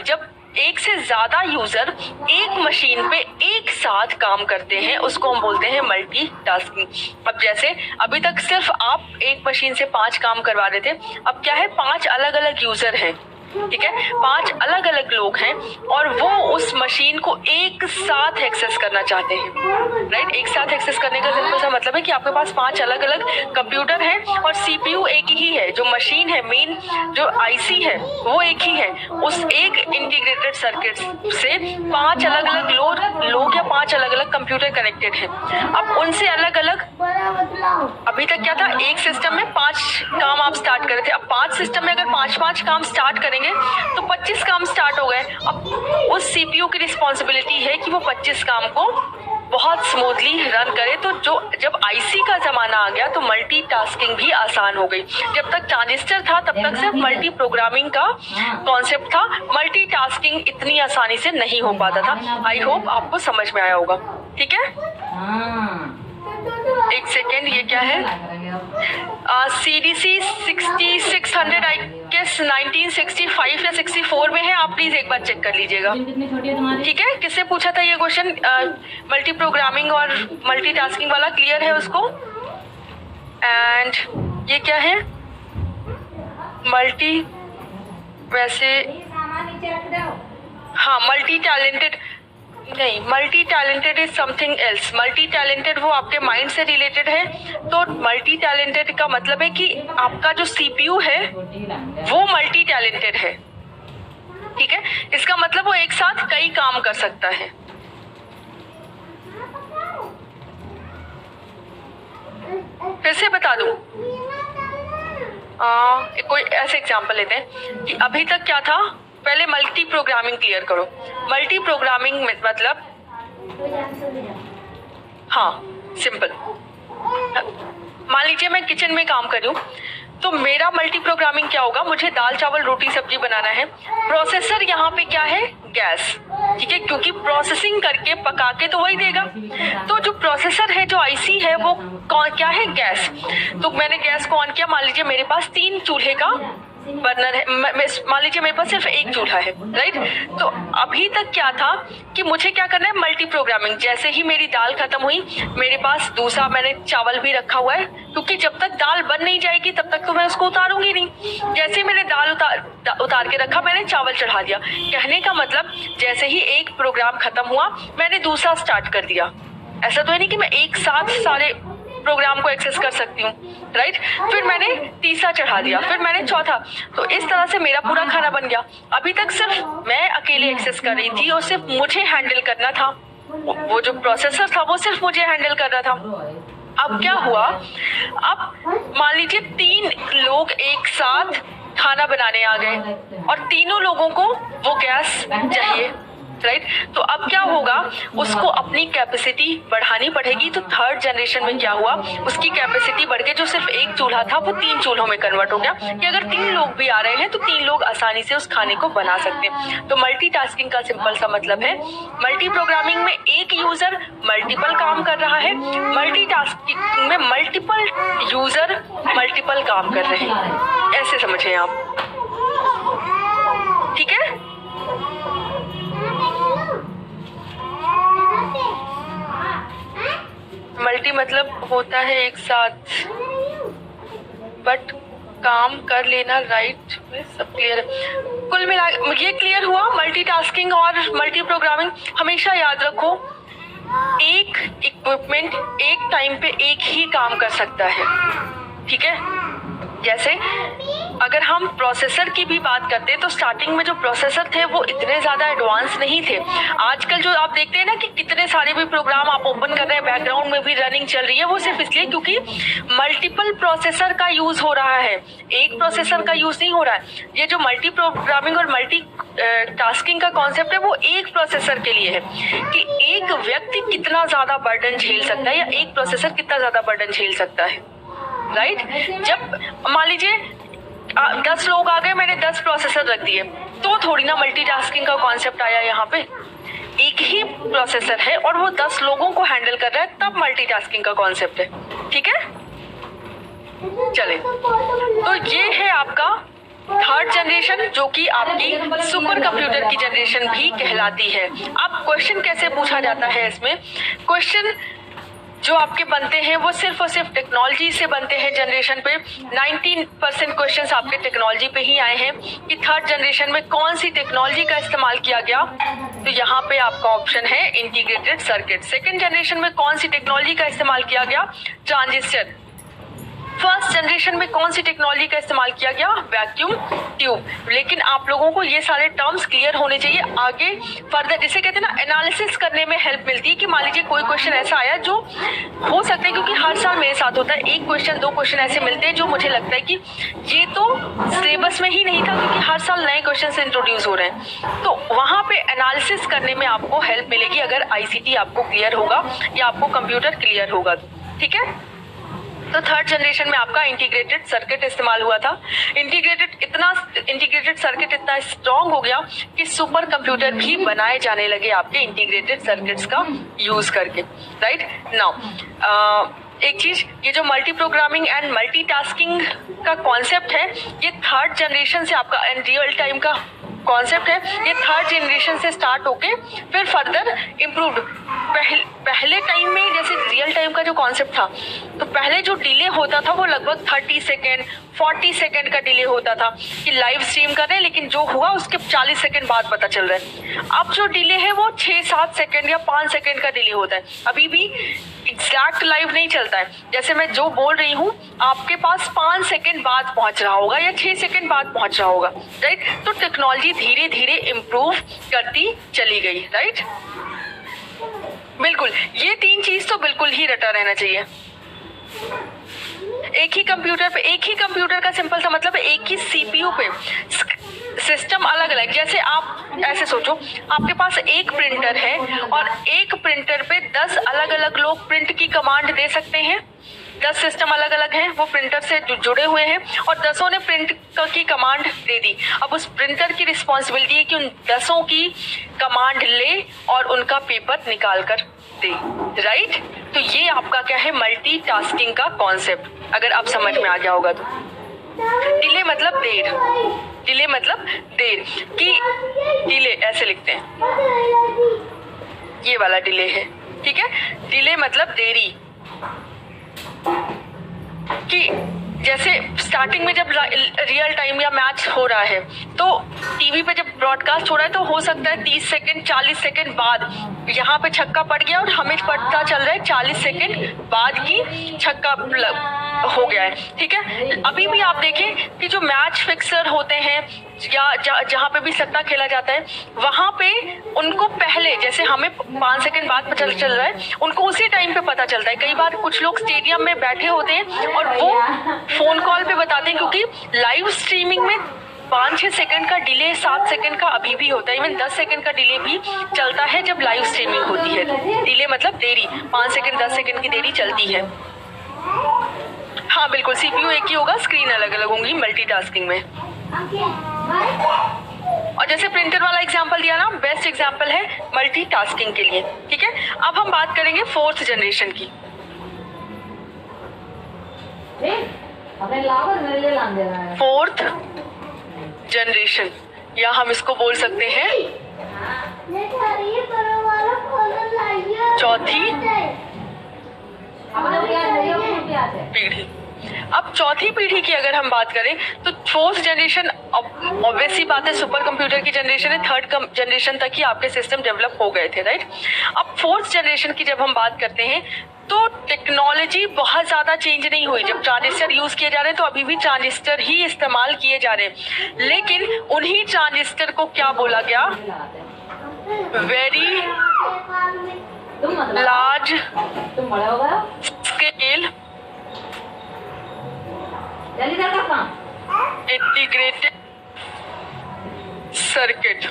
S1: जब एक से ज्यादा यूजर एक मशीन पे एक साथ काम करते हैं, उसको हम बोलते हैं मल्टीटास्किंग। अब जैसे अभी तक सिर्फ आप एक मशीन से 5 काम करवा रहे थे, अब क्या है 5 अलग अलग यूजर हैं, ठीक है, 5 अलग अलग लोग हैं और वो उस मशीन को एक साथ एक्सेस करना चाहते हैं, राइट। एक साथ एक्सेस करने का सिंपल सा मतलब है कि आपके पास 5 अलग अलग कंप्यूटर हैं और सीपीयू एक ही है, जो मशीन है, मेन जो आईसी है वो एक ही है। उस एक इंटीग्रेटेड सर्किट से 5 अलग अलग लोग या 5 अलग अलग कंप्यूटर कनेक्टेड हैं। अब उनसे अलग अलग, अभी तक क्या था, एक सिस्टम में 5 काम आप स्टार्ट कर रहे थे, अब 5 सिस्टम में अगर 5 काम स्टार्ट करेंगे तो 25 काम स्टार्ट हो गए। अब उस सीपीयू की रिस्पॉन्सिबिलिटी है कि वो 25 काम को बहुत स्मूथली रन करे। तो जब आईसी का जमाना आ गया तो मल्टीटास्किंग भी आसान हो गई। जब तक ट्रांजिस्टर था तब तक सिर्फ मल्टी प्रोग्रामिंग का कॉन्सेप्ट था, मल्टीटास्किंग इतनी आसानी से नहीं हो पाता था। आई होप आपको समझ में आया होगा, ठीक है। एक सेकेंड, ये क्या है, CDC 6600 आई गेस 1965 या 64 में है, आप प्लीज एक बार चेक कर लीजिएगा, ठीक है। किससे पूछा था ये क्वेश्चन, मल्टी प्रोग्रामिंग और मल्टीटास्किंग वाला, क्लियर है उसको। एंड ये क्या है, मल्टी, वैसे हाँ मल्टी टैलेंटेड नहीं, multi talented is something else. Multi talented वो आपके माइंड से रिलेटेड है। तो मल्टी टैलेंटेड का मतलब है कि आपका जो सीपीयू है वो मल्टी टैलेंटेड है, ठीक है। इसका मतलब वो एक साथ कई काम कर सकता है। फिर से बता दूं, कोई ऐसे एग्जांपल लेते हैं कि अभी तक क्या था, पहले मल्टी प्रोग्रामिंग क्लियर करो। मल्टी प्रोग्रामिंग मतलब, हाँ सिंपल, मान लीजिए मैं किचन में काम कर रही हूँ, तो मेरा मल्टी प्रोग्रामिंग क्या होगा, मुझे दाल चावल रोटी सब्जी बनाना है। प्रोसेसर यहाँ पे क्या है, गैस, ठीक है, क्योंकि प्रोसेसिंग करके पका के तो वही देगा। तो जो प्रोसेसर है, जो आईसी है, वो क्या है, गैस। तो मैंने गैस को ऑन किया, मान लीजिए मेरे पास 3 चूल्हे का बर्नर है, मान लीजिए मेरे पास सिर्फ एक चूल्हा है, राइट। तो अभी तक क्या था कि मुझे क्या करना है, मल्टी प्रोग्रामिंग। जैसे ही मेरी दाल खत्म हुई, मेरे पास दूसरा मैंने चावल भी रखा हुआ है, क्योंकि जब तक दाल बन नहीं जाएगी तब तक तो मैं उसको उतारूंगी नहीं। जैसे मैंने दाल उतार के रखा, मैंने चावल चढ़ा दिया। कहने का मतलब जैसे ही एक प्रोग्राम खत्म हुआ, मैंने दूसरा स्टार्ट कर दिया। ऐसा तो है नहीं कि मैं एक साथ सारे प्रोग्राम को एक्सेस कर सकती हूँ, राइट। फिर मैंने तीसरा चढ़ा दिया, फिर मैंने चौथा। तो इस तरह से मेरा पूरा खाना बन गया। अभी तक सिर्फ मैं अकेले एक्सेस कर रही थी और सिर्फ मुझे हैंडल करना था, वो जो प्रोसेसर था वो सिर्फ मुझे हैंडल करना था। अब क्या हुआ, अब मान लीजिए 3 लोग एक साथ खाना बनाने आ गए और तीनों लोगों को वो गैस चाहिए, राइट। तो अब क्या होगा, उसको अपनी कैपेसिटी बढ़ानी पड़ेगी। तो थर्ड जनरेशन में क्या हुआ, उसकी कैपेसिटी बढ़ के जो सिर्फ एक चूल्हा था वो 3 चूल्हों में कन्वर्ट हो गया कि अगर 3 लोग भी आ रहे हैं तो 3 लोग आसानी से उस खाने को बना सकते हैं। तो मल्टीटास्किंग का सिंपल सा मतलब है, मल्टी प्रोग्रामिंग में एक यूजर मल्टीपल काम कर रहा है, मल्टीटास्किंग में मल्टीपल यूजर मल्टीपल काम कर रहे हैं। ऐसे समझे आप, ठीक है। मल्टी मतलब होता है एक साथ, बट काम कर लेना, राइट। सब क्लियर है, कुल मिला ये क्लियर हुआ। मल्टीटास्किंग और मल्टी प्रोग्रामिंग हमेशा याद रखो, एक इक्विपमेंट एक टाइम पे एक ही काम कर सकता है, ठीक है। जैसे अगर हम प्रोसेसर की भी बात करते हैं तो स्टार्टिंग में जो प्रोसेसर थे वो इतने ज़्यादा एडवांस नहीं थे। आजकल जो आप देखते हैं ना कि कितने सारे भी प्रोग्राम आप ओपन कर रहे हैं, बैकग्राउंड में भी रनिंग चल रही है, वो सिर्फ इसलिए क्योंकि मल्टीपल प्रोसेसर का यूज़ हो रहा है, एक प्रोसेसर का यूज़ नहीं हो रहा है। ये जो मल्टी प्रोग्रामिंग और मल्टी टास्किंग का कॉन्सेप्ट है वो एक प्रोसेसर के लिए है कि एक व्यक्ति कितना ज़्यादा बर्डन झेल सकता है या एक प्रोसेसर कितना ज़्यादा बर्डन झेल सकता है, राइट। जब मान लीजिए 10 लोग आ गए, मैंने 10 प्रोसेसर रख दिए, तो थोड़ी ना मल्टीटास्किंग का कॉन्सेप्ट आया यहाँ पे। एक ही प्रोसेसर है और वो 10 लोगों को हैंडल कर रहा है, तब मल्टीटास्किंग का कॉन्सेप्ट है, ठीक है। चले, तो ये है आपका थर्ड जनरेशन, जो कि आपकी सुपर कंप्यूटर की जनरेशन भी कहलाती है। अब क्वेश्चन कैसे पूछा जाता है इसमें? क्वेश्चन जो आपके बनते हैं वो सिर्फ और सिर्फ टेक्नोलॉजी से बनते हैं। जनरेशन पे 19% क्वेश्चंस आपके टेक्नोलॉजी पे ही आए हैं कि थर्ड जनरेशन में कौन सी टेक्नोलॉजी का इस्तेमाल किया गया, तो यहाँ पे आपका ऑप्शन है इंटीग्रेटेड सर्किट। सेकेंड जनरेशन में कौन सी टेक्नोलॉजी का इस्तेमाल किया गया? ट्रांजिस्टर। फर्स्ट जनरेशन में कौन सी टेक्नोलॉजी का इस्तेमाल किया गया? Vacuum tube. लेकिन आप लोगों को ये सारे टर्म्स क्लियर होने चाहिए, आगे फर्दर जिसे कहते हैं ना एनालिसिस करने में हेल्प मिलती है कि मान लीजिए कोई क्वेश्चन ऐसा आया जो हो सकता है, क्योंकि हर साल मेरे साथ होता है, एक क्वेश्चन 2 क्वेश्चन ऐसे मिलते हैं जो मुझे लगता है कि ये तो सिलेबस में ही नहीं था, क्योंकि हर साल नए क्वेश्चन इंट्रोड्यूस हो रहे हैं, तो वहाँ पे एनालिसिस करने में आपको हेल्प मिलेगी अगर ICT आपको क्लियर होगा या आपको कंप्यूटर क्लियर होगा, ठीक है। तो थर्ड जनरेशन में आपका इंटीग्रेटेड सर्किट इस्तेमाल हुआ था। इंटीग्रेटेड सर्किट इतना स्ट्रॉन्ग हो गया कि सुपर कंप्यूटर भी बनाए जाने लगे आपके इंटीग्रेटेड सर्किट्स का यूज करके, राइट। नाउ एक चीज, ये जो मल्टी प्रोग्रामिंग एंड मल्टीटास्किंग का कॉन्सेप्ट है, ये थर्ड जनरेशन से आपका रियल टाइम का कॉन्सेप्ट है, ये थर्ड जनरेशन से स्टार्ट होके फिर फर्दर इम्प्रूव्ड। पहले टाइम में जैसे रियल टाइम का जो कॉन्सेप्ट था, तो पहले जो डिले होता था वो लगभग 30 सेकेंड 40 सेकेंड का डिले होता था कि लाइव स्ट्रीम कर रहे हैं, लेकिन जो हुआ उसके 40 सेकेंड बाद पता चल रहा है। अब जो डिले है वो 6-7 सेकेंड या 5 सेकेंड का डिले होता है, अभी भी एग्जैक्ट लाइव नहीं चलता है। जैसे मैं जो बोल रही हूँ आपके पास 5 सेकेंड बाद पहुंच रहा होगा या 6 सेकेंड बाद पहुंच रहा होगा, राइट। तो टेक्नोलॉजी धीरे धीरे इम्प्रूव करती चली गई, राइट। बिल्कुल, ये 3 चीज तो बिल्कुल ही रटा रहना चाहिए। एक ही कंप्यूटर का सिंपल सा मतलब है एक ही CPU पे सिस्टम अलग अलग। जैसे आप ऐसे सोचो, आपके पास एक प्रिंटर है और एक प्रिंटर पे 10 अलग अलग लोग प्रिंट की कमांड दे सकते हैं। 10 सिस्टम अलग अलग हैं, वो प्रिंटर से जुड़े हुए हैं और 10 ने प्रिंट की कमांड दे दी। अब उस प्रिंटर की रिस्पॉन्सिबिलिटी है कि उन 10 की कमांड ले और उनका पेपर निकाल कर दे, राइट। तो ये आपका क्या है? मल्टीटास्किंग का कॉन्सेप्ट, अगर आप समझ में आ गया होगा तो। डिले मतलब देर, डिले मतलब देर कि डिले ऐसे लिखते हैं, ये वाला डिले है, ठीक है। डिले मतलब देरी, कि जैसे स्टार्टिंग में जब रियल टाइम या मैच हो रहा है तो टीवी पे जब ब्रॉडकास्ट हो रहा है तो हो सकता है 30 सेकेंड 40 सेकेंड बाद यहाँ पे छक्का पड़ गया और हमें पता चल रहा है 40 सेकेंड बाद की छक्का हो गया है, ठीक है। अभी भी आप देखें कि जो मैच फिक्सर होते हैं या जहाँ पे भी सट्टा खेला जाता है, वहाँ पे उनको पहले, जैसे हमें 5 सेकंड बाद पता चल रहा है, उनको उसी टाइम पे पता चलता है। कई बार कुछ लोग स्टेडियम में बैठे होते हैं और वो फोन कॉल पे बताते हैं, क्योंकि लाइव स्ट्रीमिंग में 5-6 सेकंड का डिले, 7 सेकंड का अभी भी होता है, इवन 10 सेकंड का डिले भी चलता है जब लाइव स्ट्रीमिंग होती है। डिले मतलब देरी, 5 सेकंड 10 सेकंड की देरी चलती है। हाँ बिल्कुल, CPU एक ही होगा, स्क्रीन अलग अलग होंगी मल्टीटास्किंग में। और जैसे प्रिंटर वाला एग्जांपल दिया ना, बेस्ट एग्जांपल है मल्टीटास्किंग के लिए, ठीक है। अब हम बात करेंगे फोर्थ जनरेशन की। फोर्थ जनरेशन, या हम इसको बोल सकते हैं चौथी पीढ़ी। अब चौथी पीढ़ी की अगर हम बात करें तो फोर्थ जनरेशन ऑब्वियसली बात है, सुपर कंप्यूटर की जनरेशन है, थर्ड जनरेशन तक ही आपके सिस्टम डेवलप हो गए थे, राइट। अब फोर्थ जनरेशन की जब हम बात करते हैं तो टेक्नोलॉजी टेक्नोलॉजी बहुत ज्यादा चेंज नहीं हुई। जब ट्रांजिस्टर यूज किए जा रहे हैं तो अभी भी ट्रांजिस्टर ही इस्तेमाल किए जा रहे हैं, लेकिन उन्हीं ट्रांजिस्टर को क्या बोला गया, very large scale integrated circuit,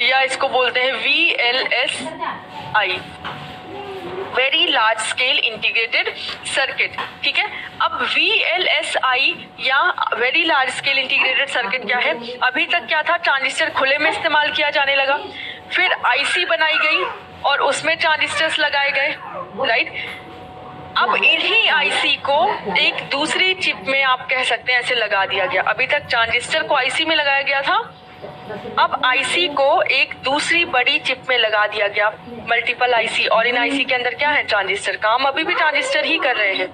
S1: या इसको बोलते हैं VLSI, very large scale integrated circuit. ठीक है, अब VLSI या very large scale integrated circuit क्या है? अभी तक क्या था, ट्रांजिस्टर खुले में इस्तेमाल किया जाने लगा, फिर IC बनाई गई और उसमें ट्रांजिस्टर्स लगाए गए, राइट। अब इन्हीं IC को एक दूसरी चिप में आप कह सकते हैं ऐसे लगा दिया गया। अभी तक ट्रांजिस्टर को IC में लगाया गया था, अब IC को एक दूसरी बड़ी चिप में लगा दिया गया, मल्टीपल IC, और इन IC के अंदर क्या है, ट्रांजिस्टर। काम अभी भी ट्रांजिस्टर ही कर रहे हैं,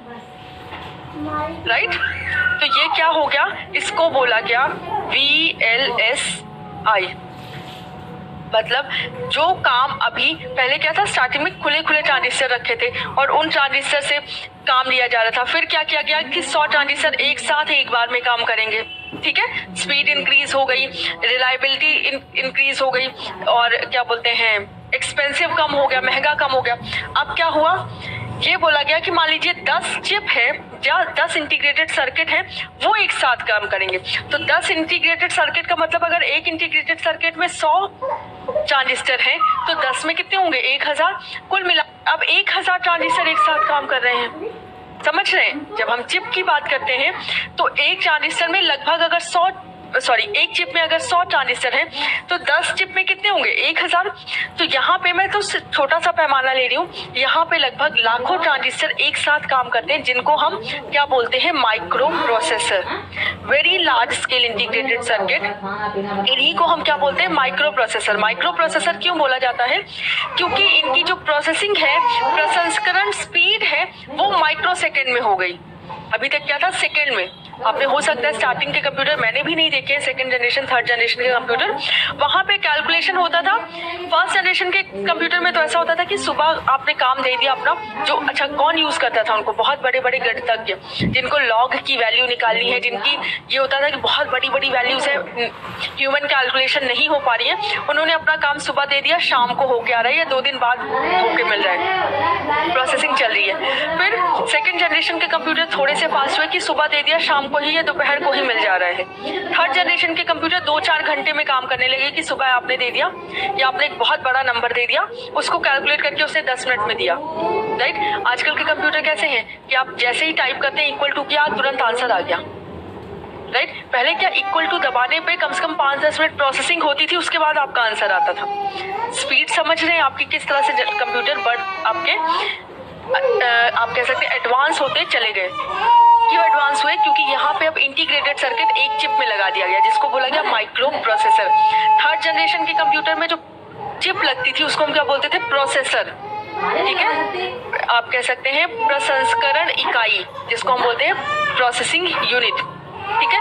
S1: राइट। तो ये क्या हो गया, इसको बोला गया VLSI। मतलब जो काम अभी पहले क्या था, स्टार्टिंग में खुले खुले ट्रांजिस्टर रखे थे और उन ट्रांजिस्टर से काम लिया जा रहा था। फिर क्या किया गया कि 100 ट्रांजिस्टर एक साथ एक बार में काम करेंगे। ठीक है, स्पीड इंक्रीज हो गई, रिलायबिलिटी इंक्रीज हो गई, और क्या बोलते हैं, एक्सपेंसिव कम हो गया, महंगा कम हो गया। अब क्या हुआ, ये बोला गया कि मान लीजिए 10 चिप है या 10 इंटीग्रेटेड सर्किट है, वो एक साथ काम करेंगे। तो 10 इंटीग्रेटेड सर्किट का मतलब अगर एक इंटीग्रेटेड सर्किट में 100 ट्रांजिस्टर है तो 10 में कितने होंगे, 1000 कुल मिला। अब 1000 ट्रांजिस्टर एक साथ काम कर रहे हैं, समझ रहे हैं। जब हम चिप की बात करते हैं तो एक ट्रांजिस्टर में लगभग अगर एक चिप में अगर 100 ट्रांजिस्टर है तो 10 चिप में कितने होंगे, 1000। तो यहाँ पे मैं तो छोटा सा पैमाना ले रही हूँ, यहाँ पे लगभग लाखों ट्रांजिस्टर एक साथ काम करते हैं, जिनको हम क्या बोलते हैं, micro processor, very large scale integrated circuit. इन्हीं को हम क्या बोलते हैं, माइक्रो प्रोसेसर। माइक्रो प्रोसेसर क्यों बोला जाता है, क्योंकि इनकी जो प्रोसेसिंग है, प्रसंस्करण स्पीड है, वो माइक्रो सेकेंड में हो गई। अभी तक क्या था, सेकेंड में। आपने हो सकता है स्टार्टिंग के कंप्यूटर मैंने भी नहीं देखे, सेकंड जनरेशन थर्ड जनरेशन के कंप्यूटर, वहां पे कैलकुलेशन होता था। फर्स्ट जनरेशन के कंप्यूटर में तो ऐसा होता था कि सुबह आपने काम दे दिया अपना, जो अच्छा कौन यूज करता था उनको, बहुत बड़े बड़े गणितज्ञ जिनको लॉग की वैल्यू निकालनी है, जिनकी ये होता था कि बहुत बड़ी बड़ी वैल्यूज है, ह्यूमन कैलकुलेशन नहीं हो पा रही है, उन्होंने अपना काम सुबह दे दिया, शाम को होके आ रहा है या 2 दिन बाद होके मिल रहा है, प्रोसेसिंग चल रही है। फिर सेकंड जनरेशन के कंप्यूटर थोड़े से फास्ट हुए कि सुबह दे दिया, शाम को ही या दोपहर को ही मिल जा रहा है। थर्ड जनरेशन के कंप्यूटर 2-4 घंटे में काम करने लगे कि सुबह आपने दे दिया या आपने एक बहुत बड़ा नंबर दे दिया, उसको कैलकुलेट करके उसने 10 मिनट में दिया, राइट। आजकल के कंप्यूटर कैसे हैं कि आप जैसे ही टाइप करते हैं इक्वल टू किया, तुरंत आंसर आ गया, राइट। पहले क्या, इक्वल टू दबाने पे कम से कम 5-10 मिनट प्रोसेसिंग होती थी, उसके बाद आपका आंसर आता था। स्पीड समझ रहे हैं आपकी किस तरह से कंप्यूटर आपके आप कह सकते हैं एडवांस होते चले गए। क्यों एडवांस हुए, क्योंकि यहाँ पे अब इंटीग्रेटेड सर्किट एक चिप में लगा दिया गया, जिसको बोला गया माइक्रो प्रोसेसर। थर्ड जनरेशन के कंप्यूटर में जो चिप लगती थी उसको हम क्या बोलते थे, प्रोसेसर, ठीक है। आप कह सकते हैं प्रसंस्करण इकाई, जिसको हम बोलते हैं प्रोसेसिंग यूनिट, ठीक है।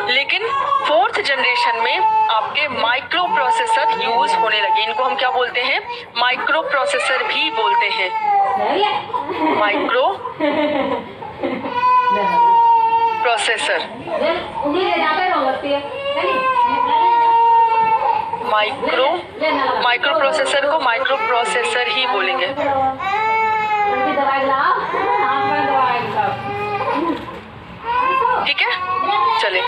S1: लेकिन फोर्थ जनरेशन में आपके माइक्रो प्रोसेसर यूज होने लगे, इनको हम क्या बोलते हैं, माइक्रो प्रोसेसर भी बोलते हैं, माइक्रो प्रोसेसर। माइक्रो प्रोसेसर को माइक्रो प्रोसेसर ही बोलेंगे। ठीक है, चले।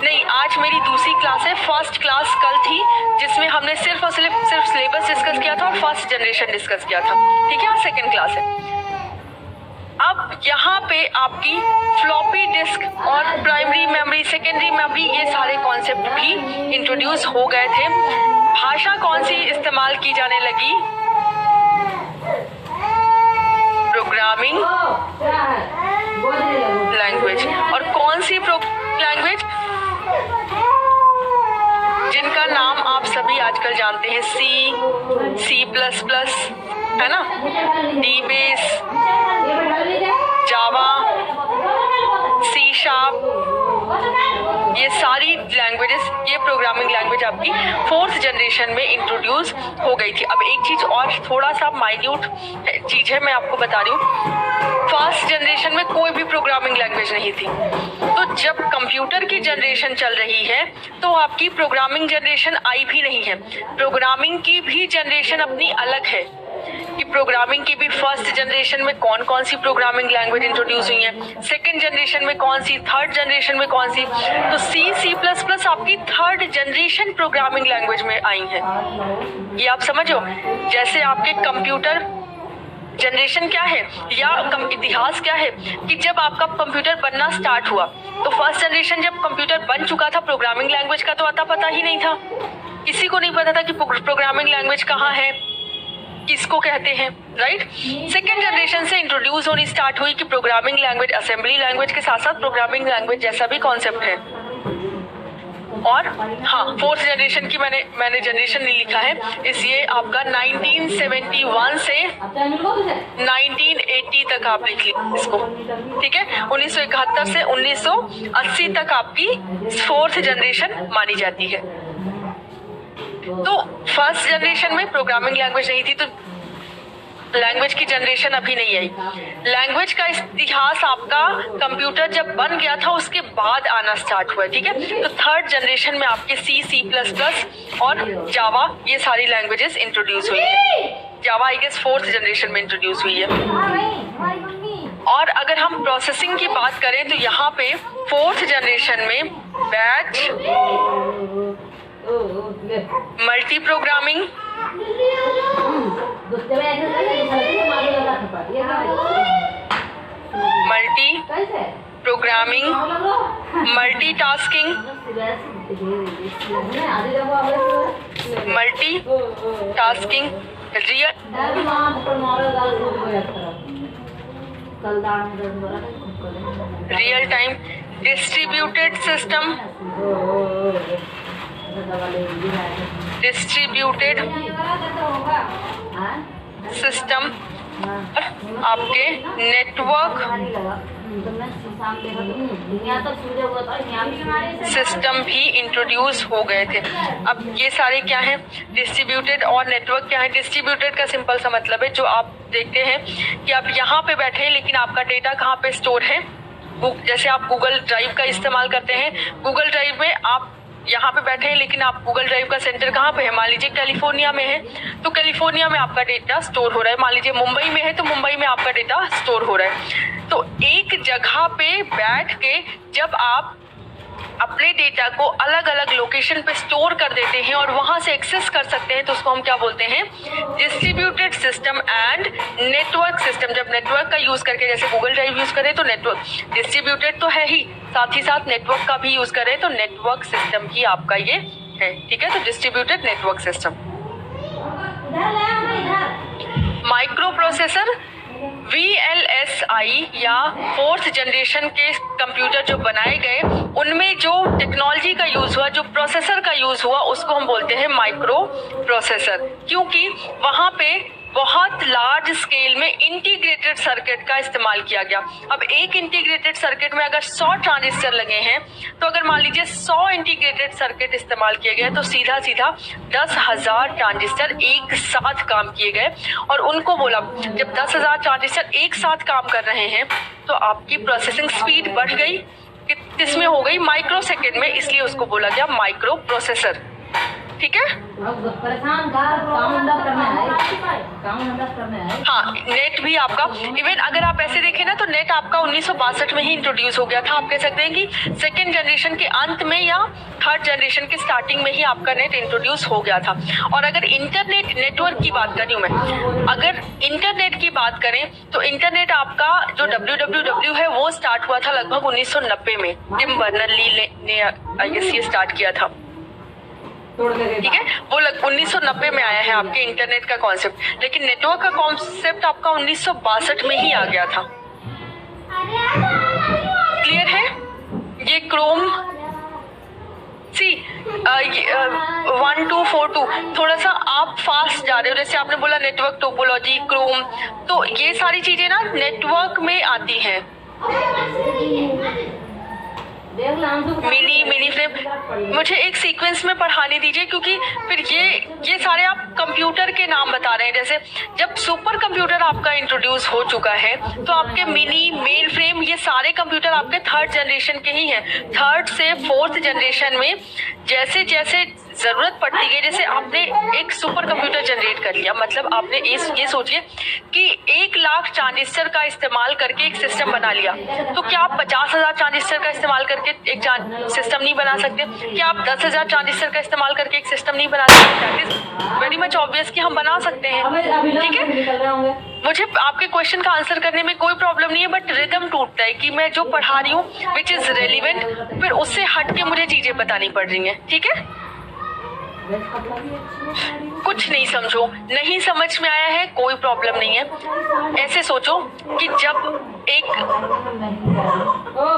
S1: नहीं, आज मेरी दूसरी क्लास है, फर्स्ट क्लास कल थी जिसमें हमने सिर्फ और सिर्फ सिलेबस डिस्कस किया था और फर्स्ट जनरेशन डिस्कस किया था, ठीक है। आज सेकंड क्लास है। अब यहाँ पे आपकी फ्लॉपी डिस्क और प्राइमरी मेमोरी, सेकेंडरी मेमोरी, ये सारे कॉन्सेप्ट भी इंट्रोड्यूस हो गए थे। भाषा कौन सी इस्तेमाल की जाने लगी, प्रोग्रामिंग लैंग्वेज। और कौन सी लैंग्वेज, जिनका नाम आप सभी आजकल जानते हैं, C++, है ना, DBase, जावा, सी शार्प, ये सारी लैंग्वेजेस, ये प्रोग्रामिंग लैंग्वेज आपकी 4th जनरेशन में इंट्रोड्यूस हो गई थी। अब एक चीज और थोड़ा सा माइन्यूट चीज है, मैं आपको बता रही हूँ, 1st जनरेशन में कोई भी प्रोग्रामिंग लैंग्वेज नहीं थी। तो जब कंप्यूटर की जनरेशन चल रही है तो आपकी प्रोग्रामिंग जनरेशन आई भी नहीं है। प्रोग्रामिंग की भी जनरेशन अपनी अलग है कि प्रोग्रामिंग की भी 1st जनरेशन में कौन कौन सी प्रोग्रामिंग लैंग्वेज इंट्रोड्यूस हुई है, 2nd जनरेशन में कौन सी, 3rd जनरेशन में कौन सी। तो C++ आपकी 3rd जनरेशन प्रोग्रामिंग लैंग्वेज में आई है। ये आप समझो, जैसे आपके कंप्यूटर जनरेशन क्या है या इतिहास क्या है कि जब आपका कंप्यूटर बनना स्टार्ट हुआ तो 1st जनरेशन जब कंप्यूटर बन चुका था, प्रोग्रामिंग लैंग्वेज का तो अता पता ही नहीं था, किसी को नहीं पता था कि प्रोग्रामिंग लैंग्वेज कहाँ है, किसको कहते हैं, राइट। 2nd जनरेशन से इंट्रोड्यूस होनी स्टार्ट हुई कि प्रोग्रामिंग लैंग्वेज असेंबली लैंग्वेज के साथ साथ प्रोग्रामिंग लैंग्वेज जैसा भी कॉन्सेप्ट है। और हाँ, 4th जनरेशन की मैंने जनरेशन नहीं लिखा है, इसलिए आपका 1971 से 1980 तक आप लिख लीजिए इसको, ठीक है। 1971 से 1980 तक आपकी 4th जनरेशन मानी जाती है। तो 1st जनरेशन में प्रोग्रामिंग लैंग्वेज नहीं थी, तो लैंग्वेज की जनरेशन अभी नहीं आई। लैंग्वेज का इतिहास आपका कंप्यूटर जब बन गया था उसके बाद आना स्टार्ट हुआ, ठीक है। तो 3rd जनरेशन में आपके C++ और जावा ये सारी लैंग्वेजेस इंट्रोड्यूस हुई है। जावा आई गेस 4th जनरेशन में इंट्रोड्यूस हुई है। और अगर हम प्रोसेसिंग की बात करें तो यहाँ पे 4th जनरेशन में batch, multi programming, multi programming, multitasking, multitasking, real time, distributed system, distributed system, आपके नेटवर्क सिस्टम भी इंट्रोड्यूस हो गए थे। अब ये सारे क्या हैं, डिस्ट्रीब्यूटेड और नेटवर्क क्या है। डिस्ट्रीब्यूटेड का सिंपल सा मतलब है जो आप देखते हैं कि आप यहाँ पे बैठे हैं लेकिन आपका डेटा कहाँ पे स्टोर है। जैसे आप गूगल ड्राइव का इस्तेमाल करते हैं, गूगल ड्राइव में आप यहाँ पे बैठे हैं लेकिन आप गूगल ड्राइव का सेंटर कहाँ पे है, मान लीजिए कैलिफोर्निया में है तो कैलिफोर्निया में आपका डेटा स्टोर हो रहा है, मान लीजिए मुंबई में है तो मुंबई में आपका डेटा स्टोर हो रहा है। तो एक जगह पे बैठ के जब आप अपने डेटा को अलग अलग लोकेशन पे स्टोर कर देते हैं और वहां से एक्सेस कर सकते हैं तो उसको हम क्या बोलते हैं, distributed system and network system. जब नेटवर्क का यूज करके जैसे गूगल ड्राइव यूज करें तो नेटवर्क डिस्ट्रीब्यूटेड तो है ही, साथ ही साथ नेटवर्क का भी यूज करें तो नेटवर्क सिस्टम ही आपका ये है, ठीक है। तो distributed network system. Micro processor VLSI या 4th जनरेशन के कंप्यूटर जो बनाए गए उनमें जो टेक्नोलॉजी का यूज हुआ, जो प्रोसेसर का यूज हुआ उसको हम बोलते हैं माइक्रो प्रोसेसर, क्योंकि वहां पे बहुत लार्ज स्केल में इंटीग्रेटेड सर्किट का इस्तेमाल किया गया। अब एक इंटीग्रेटेड सर्किट में अगर 100 ट्रांजिस्टर लगे हैं तो अगर मान लीजिए 100 इंटीग्रेटेड सर्किट इस्तेमाल किए गए तो सीधा सीधा 10,000 ट्रांजिस्टर एक साथ काम किए गए। और उनको बोला जब 10,000 ट्रांजिस्टर एक साथ काम कर रहे हैं तो आपकी प्रोसेसिंग स्पीड बढ़ गई, किसमें हो गई, माइक्रो सेकेंड में, इसलिए उसको बोला गया माइक्रो प्रोसेसर, ठीक है। हाँ, नेट भी आपका इवन अगर आप ऐसे देखें ना तो नेट आपका 1962 में ही इंट्रोड्यूस हो गया था। आप कह सकते हैं कि 2nd जनरेशन के अंत में या 3rd जनरेशन के स्टार्टिंग में ही आपका नेट इंट्रोड्यूस हो गया था। और अगर इंटरनेट नेटवर्क की बात कर रही हूँ मैं, अगर इंटरनेट की बात करें तो इंटरनेट आपका जो www है वो स्टार्ट हुआ था लगभग 1990 में, टिम बर्नर्स-ली ने आई गेस ये स्टार्ट किया था, ठीक है। वो 1990 में आया है आपके इंटरनेट का कॉन्सेप्ट, लेकिन नेटवर्क का कॉन्सेप्ट आपका 1962 में ही आ गया था। क्लियर है? ये क्रोम 1242 थोड़ा सा आप फास्ट जा रहे हो, जैसे आपने बोला नेटवर्क टोपोलॉजी, क्रोम, तो ये सारी चीजें ना नेटवर्क में आती हैं, मिनी फ्रेम मुझे एक सीक्वेंस में पढ़ाने दीजिए, क्योंकि फिर ये सारे आप कंप्यूटर के नाम बता रहे हैं। जैसे जब सुपर कंप्यूटर आपका इंट्रोड्यूस हो चुका है तो आपके मिनी, मेन फ्रेम, ये सारे कंप्यूटर आपके थर्ड जनरेशन के ही हैं। थर्ड से फोर्थ जनरेशन में जैसे जैसे जरूरत पड़ती है, जैसे आपने एक सुपर कंप्यूटर जनरेट कर लिया, मतलब आपने ये सोचिए कि 1 लाख ट्रांजिस्टर का इस्तेमाल करके एक सिस्टम बना लिया, तो क्या आप 50,000 ट्रांजिस्टर का इस्तेमाल करके एक सिस्टम नहीं बना सकते? क्या आप 10,000 ट्रांजिस्टर का इस्तेमाल करके एक सिस्टम नहीं बना सकते? That is very much obvious कि हम बना सकते हैं। ठीक है, मुझे आपके क्वेश्चन का आंसर करने में कोई प्रॉब्लम नहीं है, बट रिदम टूटता है कि मैं जो पढ़ा रही हूँ विच इज रेलिवेंट, फिर उससे हट के मुझे चीजें बतानी पड़ रही हैं। ठीक है, कुछ नहीं समझो, नहीं समझ में आया है कोई प्रॉब्लम नहीं है। ऐसे सोचो कि जब एक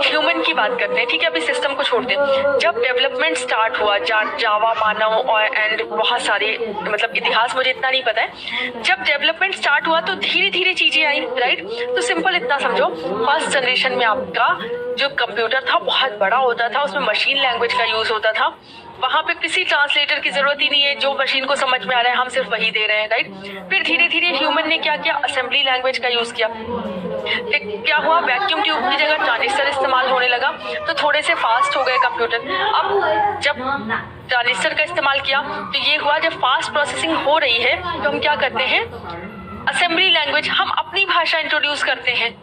S1: ह्यूमन की बात करते हैं, ठीक है, अभी सिस्टम को छोड़ते हैं, जब डेवलपमेंट स्टार्ट हुआ जावा, मानव और एंड बहुत सारे, मतलब इतिहास मुझे इतना नहीं पता है, जब डेवलपमेंट स्टार्ट हुआ तो धीरे धीरे चीजें आई, राइट? तो सिंपल इतना समझो, फर्स्ट जनरेशन में आपका जो कंप्यूटर था बहुत बड़ा होता था, उसमें मशीन लैंग्वेज का यूज होता था, वहाँ पे किसी ट्रांसलेटर की जरूरत ही नहीं है, जो मशीन को समझ में आ रहा है हम सिर्फ वही दे रहे हैं, राइट? फिर धीरे धीरे ह्यूमन ने क्या किया, असेंबली लैंग्वेज का यूज किया। क्या हुआ, वैक्यूम ट्यूब की जगह ट्रांजिस्टर इस्तेमाल होने लगा, तो थोड़े से फास्ट हो गए कंप्यूटर। अब जब ट्रांजिस्टर का इस्तेमाल किया तो ये हुआ, जब फास्ट प्रोसेसिंग हो रही है तो हम क्या करते हैं, असेंबली लैंग्वेज, हम अपनी भाषा इंट्रोड्यूस करते हैं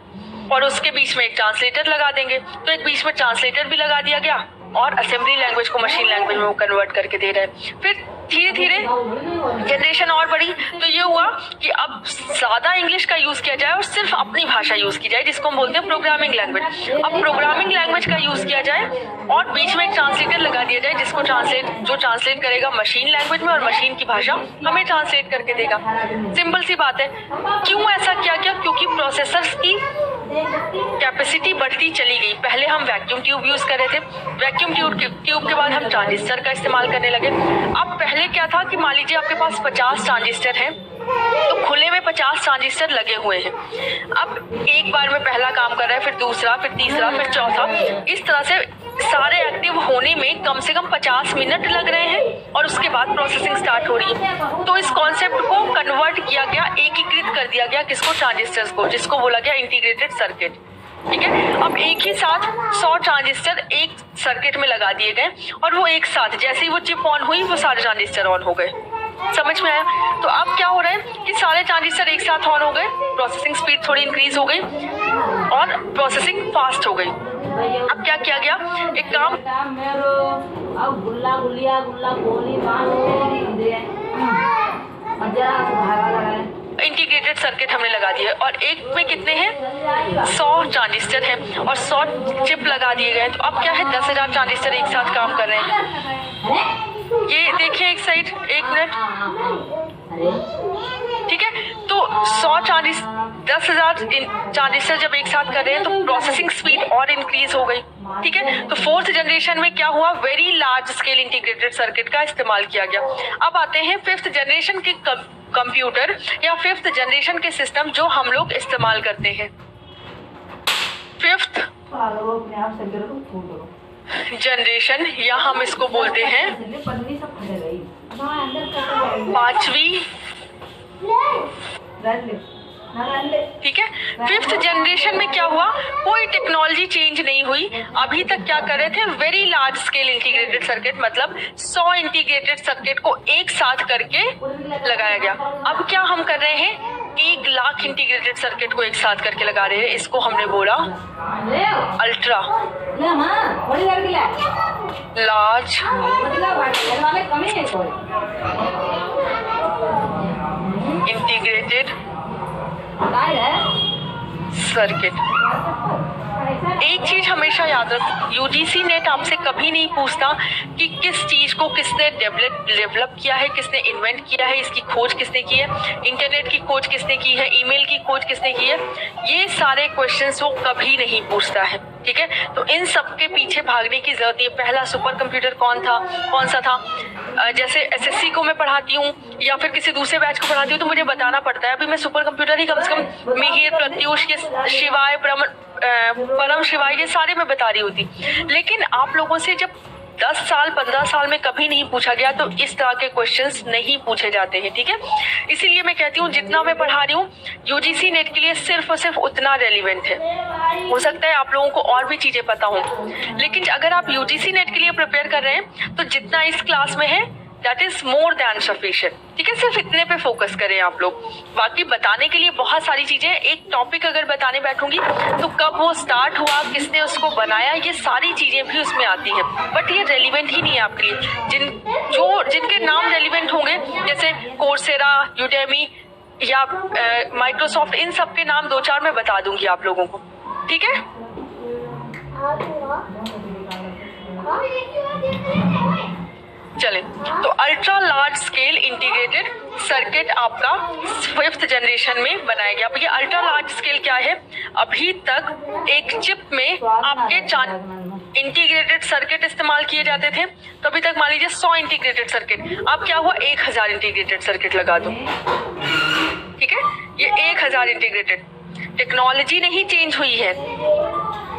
S1: और उसके बीच में एक ट्रांसलेटर लगा देंगे। तो एक बीच में ट्रांसलेटर भी लगा दिया गया और असेंबली लैंग्वेज को मशीन लैंग्वेज में वो कन्वर्ट करके दे रहे हैं। फिर धीरे धीरे जनरेशन और बढ़ी, तो ये हुआ कि अब ज्यादा इंग्लिश का यूज किया जाए और सिर्फ अपनी भाषा यूज की जाए, जिसको हम बोलते हैं प्रोग्रामिंग लैंग्वेज। अब प्रोग्रामिंग लैंग्वेज का यूज किया जाए और बीच में एक ट्रांसलेटर लगा दिया जाए, जिसको ट्रांसलेट करेगा मशीन लैंग्वेज में और मशीन की भाषा हमें ट्रांसलेट करके देगा। सिंपल सी बात है। क्यों ऐसा किया गया? क्योंकि प्रोसेसर्स की कैपेसिटी बढ़ती चली गई। पहले हम वैक्यूम ट्यूब यूज कर रहे थे, वैक्यूम ट्यूब के बाद हम ट्रांजिस्टर का इस्तेमाल करने लगे। अब पहले क्या था कि मान लीजिए आपके पास 50 ट्रांजिस्टर हैं, तो खुले में 50 ट्रांजिस्टर लगे हुए हैं। अब एक बार में पहला काम कर रहा है, फिर दूसरा, फिर तीसरा, फिर चौथा, इस तरह से सारे एक्टिव होने में कम से कम 50 मिनट लग रहे हैं और उसके बाद प्रोसेसिंग स्टार्ट हो रही है। तो इस कॉन्सेप्ट को कन्वर्ट किया गया, एकीकृत कर दिया गया, किसको, ट्रांजिस्टर्स को, जिसको बोला गया इंटीग्रेटेड सर्किट। ठीक है, अब एक ही साथ 100 ट्रांजिस्टर एक सर्किट में लगा दिए गए और वो एक साथ जैसे ही वो चिप ऑन हुई वो सारे ट्रांजिस्टर ऑन हो गए। समझ में आया? तो अब क्या हो रहा है कि सारे ट्रांजिस्टर एक साथ ऑन हो गए, प्रोसेसिंग स्पीड थोड़ी इंक्रीज हो गई और प्रोसेसिंग फास्ट हो गई। अब क्या किया गया, एक काम, इंटीग्रेटेड सर्किट हमने लगा दिया और एक में कितने हैं, 100 ट्रांजिस्टर हैं और 100 चिप लगा दिए गए। तो अब क्या है, 10,000 ट्रांजिस्टर एक साथ काम कर रहे हैं। ये देखिए एक साइड, एक मिनट, ठीक है। तो 10,000 ट्रांजिस्टर जब एक साथ कर रहे हैं तो प्रोसेसिंग स्पीड और इंक्रीज हो गई। ठीक है, तो फोर्थ जनरेशन में क्या हुआ, very large scale integrated circuit का इस्तेमाल किया गया। अब आते हैं फिफ्थ जनरेशन के कंप्यूटर या फिफ्थ जनरेशन के सिस्टम जो हम लोग इस्तेमाल करते हैं। फिफ्थ जनरेशन या हम इसको बोलते हैं 5वीं। ठीक है, फिफ्थ जनरेशन में क्या हुआ, कोई टेक्नोलॉजी चेंज नहीं हुई। अभी तक क्या कर रहे थे, very large scale integrated circuit, मतलब 100 इंटीग्रेटेड सर्किट को एक साथ करके लगाया गया। अब क्या हम कर रहे हैं, 1 लाख इंटीग्रेटेड सर्किट को एक साथ करके लगा रहे हैं। इसको हमने बोला अल्ट्रा लार्ज इंटीग्रेटेड सर्किट। एक चीज हमेशा याद रखो, यूजीसी नेट आपसे कभी नहीं पूछता कि किस चीज को किसने डेवलप किया है, किसने इन्वेंट किया है, इसकी खोज किसने की है, इंटरनेट की खोज किसने की है, ईमेल की खोज किसने की है। ये सारे क्वेश्चंस वो कभी नहीं पूछता है। ठीक है। तो इन सब के पीछे भागने की जरूरत नहीं है। पहला सुपर कंप्यूटर कौन सा था, जैसे एसएससी को मैं पढ़ाती हूँ या फिर किसी दूसरे बैच को पढ़ाती हूँ तो मुझे बताना पड़ता है। अभी मैं सुपर कंप्यूटर ही कम से कम मिहिर, प्रत्यूष, ये शिवाय, परम शिवाय, ये सारे मैं बता रही होती। लेकिन आप लोगों से जब 10 साल 15 साल में कभी नहीं पूछा गया तो इस तरह के क्वेश्चंस नहीं पूछे जाते हैं, ठीक है। इसीलिए मैं कहती हूँ जितना मैं पढ़ा रही हूँ यूजीसी नेट के लिए सिर्फ और सिर्फ उतना रेलिवेंट है। हो सकता है आप लोगों को और भी चीजें पता हो, लेकिन अगर आप यूजीसी नेट के लिए प्रिपेयर कर रहे हैं तो जितना इस क्लास में है that is more than sufficient, ठीक है। सिर्फ इतने पे फोकस करें आप लोग। बाकी बताने के लिए बहुत सारी चीजें, एक टॉपिक अगर बताने बैठूंगी तो कब वो स्टार्ट हुआ, किसने उसको बनाया, ये सारी चीजें भी उसमें आती हैं, बट ये रेलिवेंट ही नहीं है आपके लिए। जिनके नाम रेलिवेंट होंगे जैसे कोर्सेरा, यूडेमी या माइक्रोसॉफ्ट, इन सब के नाम 2-4 मैं बता दूंगी आप लोगों को, ठीक है। चले तो ultra large scale integrated circuit आपका 5th जनरेशन में बनाया गया। अब ये अल्ट्रा लार्ज स्केल क्या है, अभी तक एक चिप में आपके इंटीग्रेटेड सर्किट इस्तेमाल किए जाते थे। तो अभी तक मान लीजिए 100 इंटीग्रेटेड सर्किट, अब क्या हुआ 1000 इंटीग्रेटेड सर्किट लगा दो, ठीक है। ये 1000 इंटीग्रेटेड, टेक्नोलॉजी नहीं चेंज हुई है।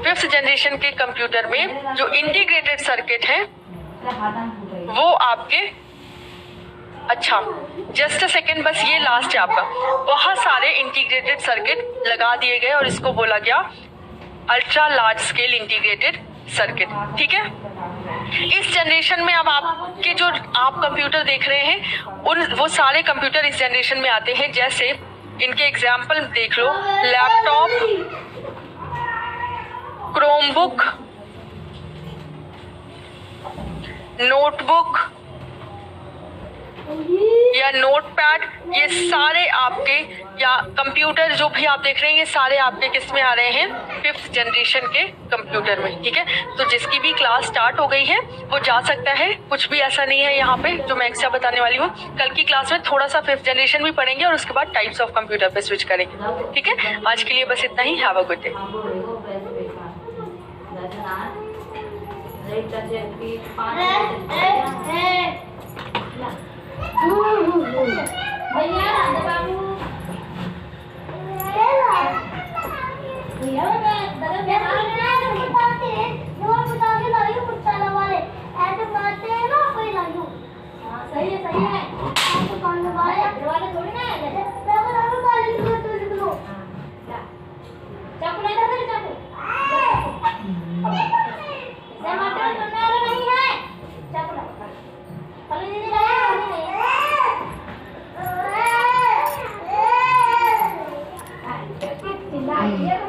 S1: 5th जनरेशन के कंप्यूटर में जो इंटीग्रेटेड सर्किट है वो आपके, अच्छा जस्ट अ सेकेंड, बस ये लास्ट है आपका, बहुत सारे इंटीग्रेटेड सर्किट लगा दिए गए और इसको बोला गया ultra large scale integrated circuit, ठीक है। इस जनरेशन में अब आपके जो आप कंप्यूटर देख रहे हैं वो सारे कंप्यूटर इस जनरेशन में आते हैं। जैसे इनके एग्जाम्पल देख लो, लैपटॉप, क्रोमबुक, नोटबुक या नोटपैड, ये सारे आपके, या कंप्यूटर जो भी आप देख रहे हैं ये सारे आपके किस में आ रहे हैं, 5th जनरेशन के कंप्यूटर में, ठीक है। तो जिसकी भी क्लास स्टार्ट हो गई है वो जा सकता है, कुछ भी ऐसा नहीं है यहाँ पे जो मैं एक्स्ट्रा बताने वाली हूँ। कल की क्लास में थोड़ा सा 5th जनरेशन भी पढ़ेंगे और उसके बाद टाइप्स ऑफ कंप्यूटर पे स्विच करेंगे, ठीक है। आज के लिए बस इतना ही। Have a good day.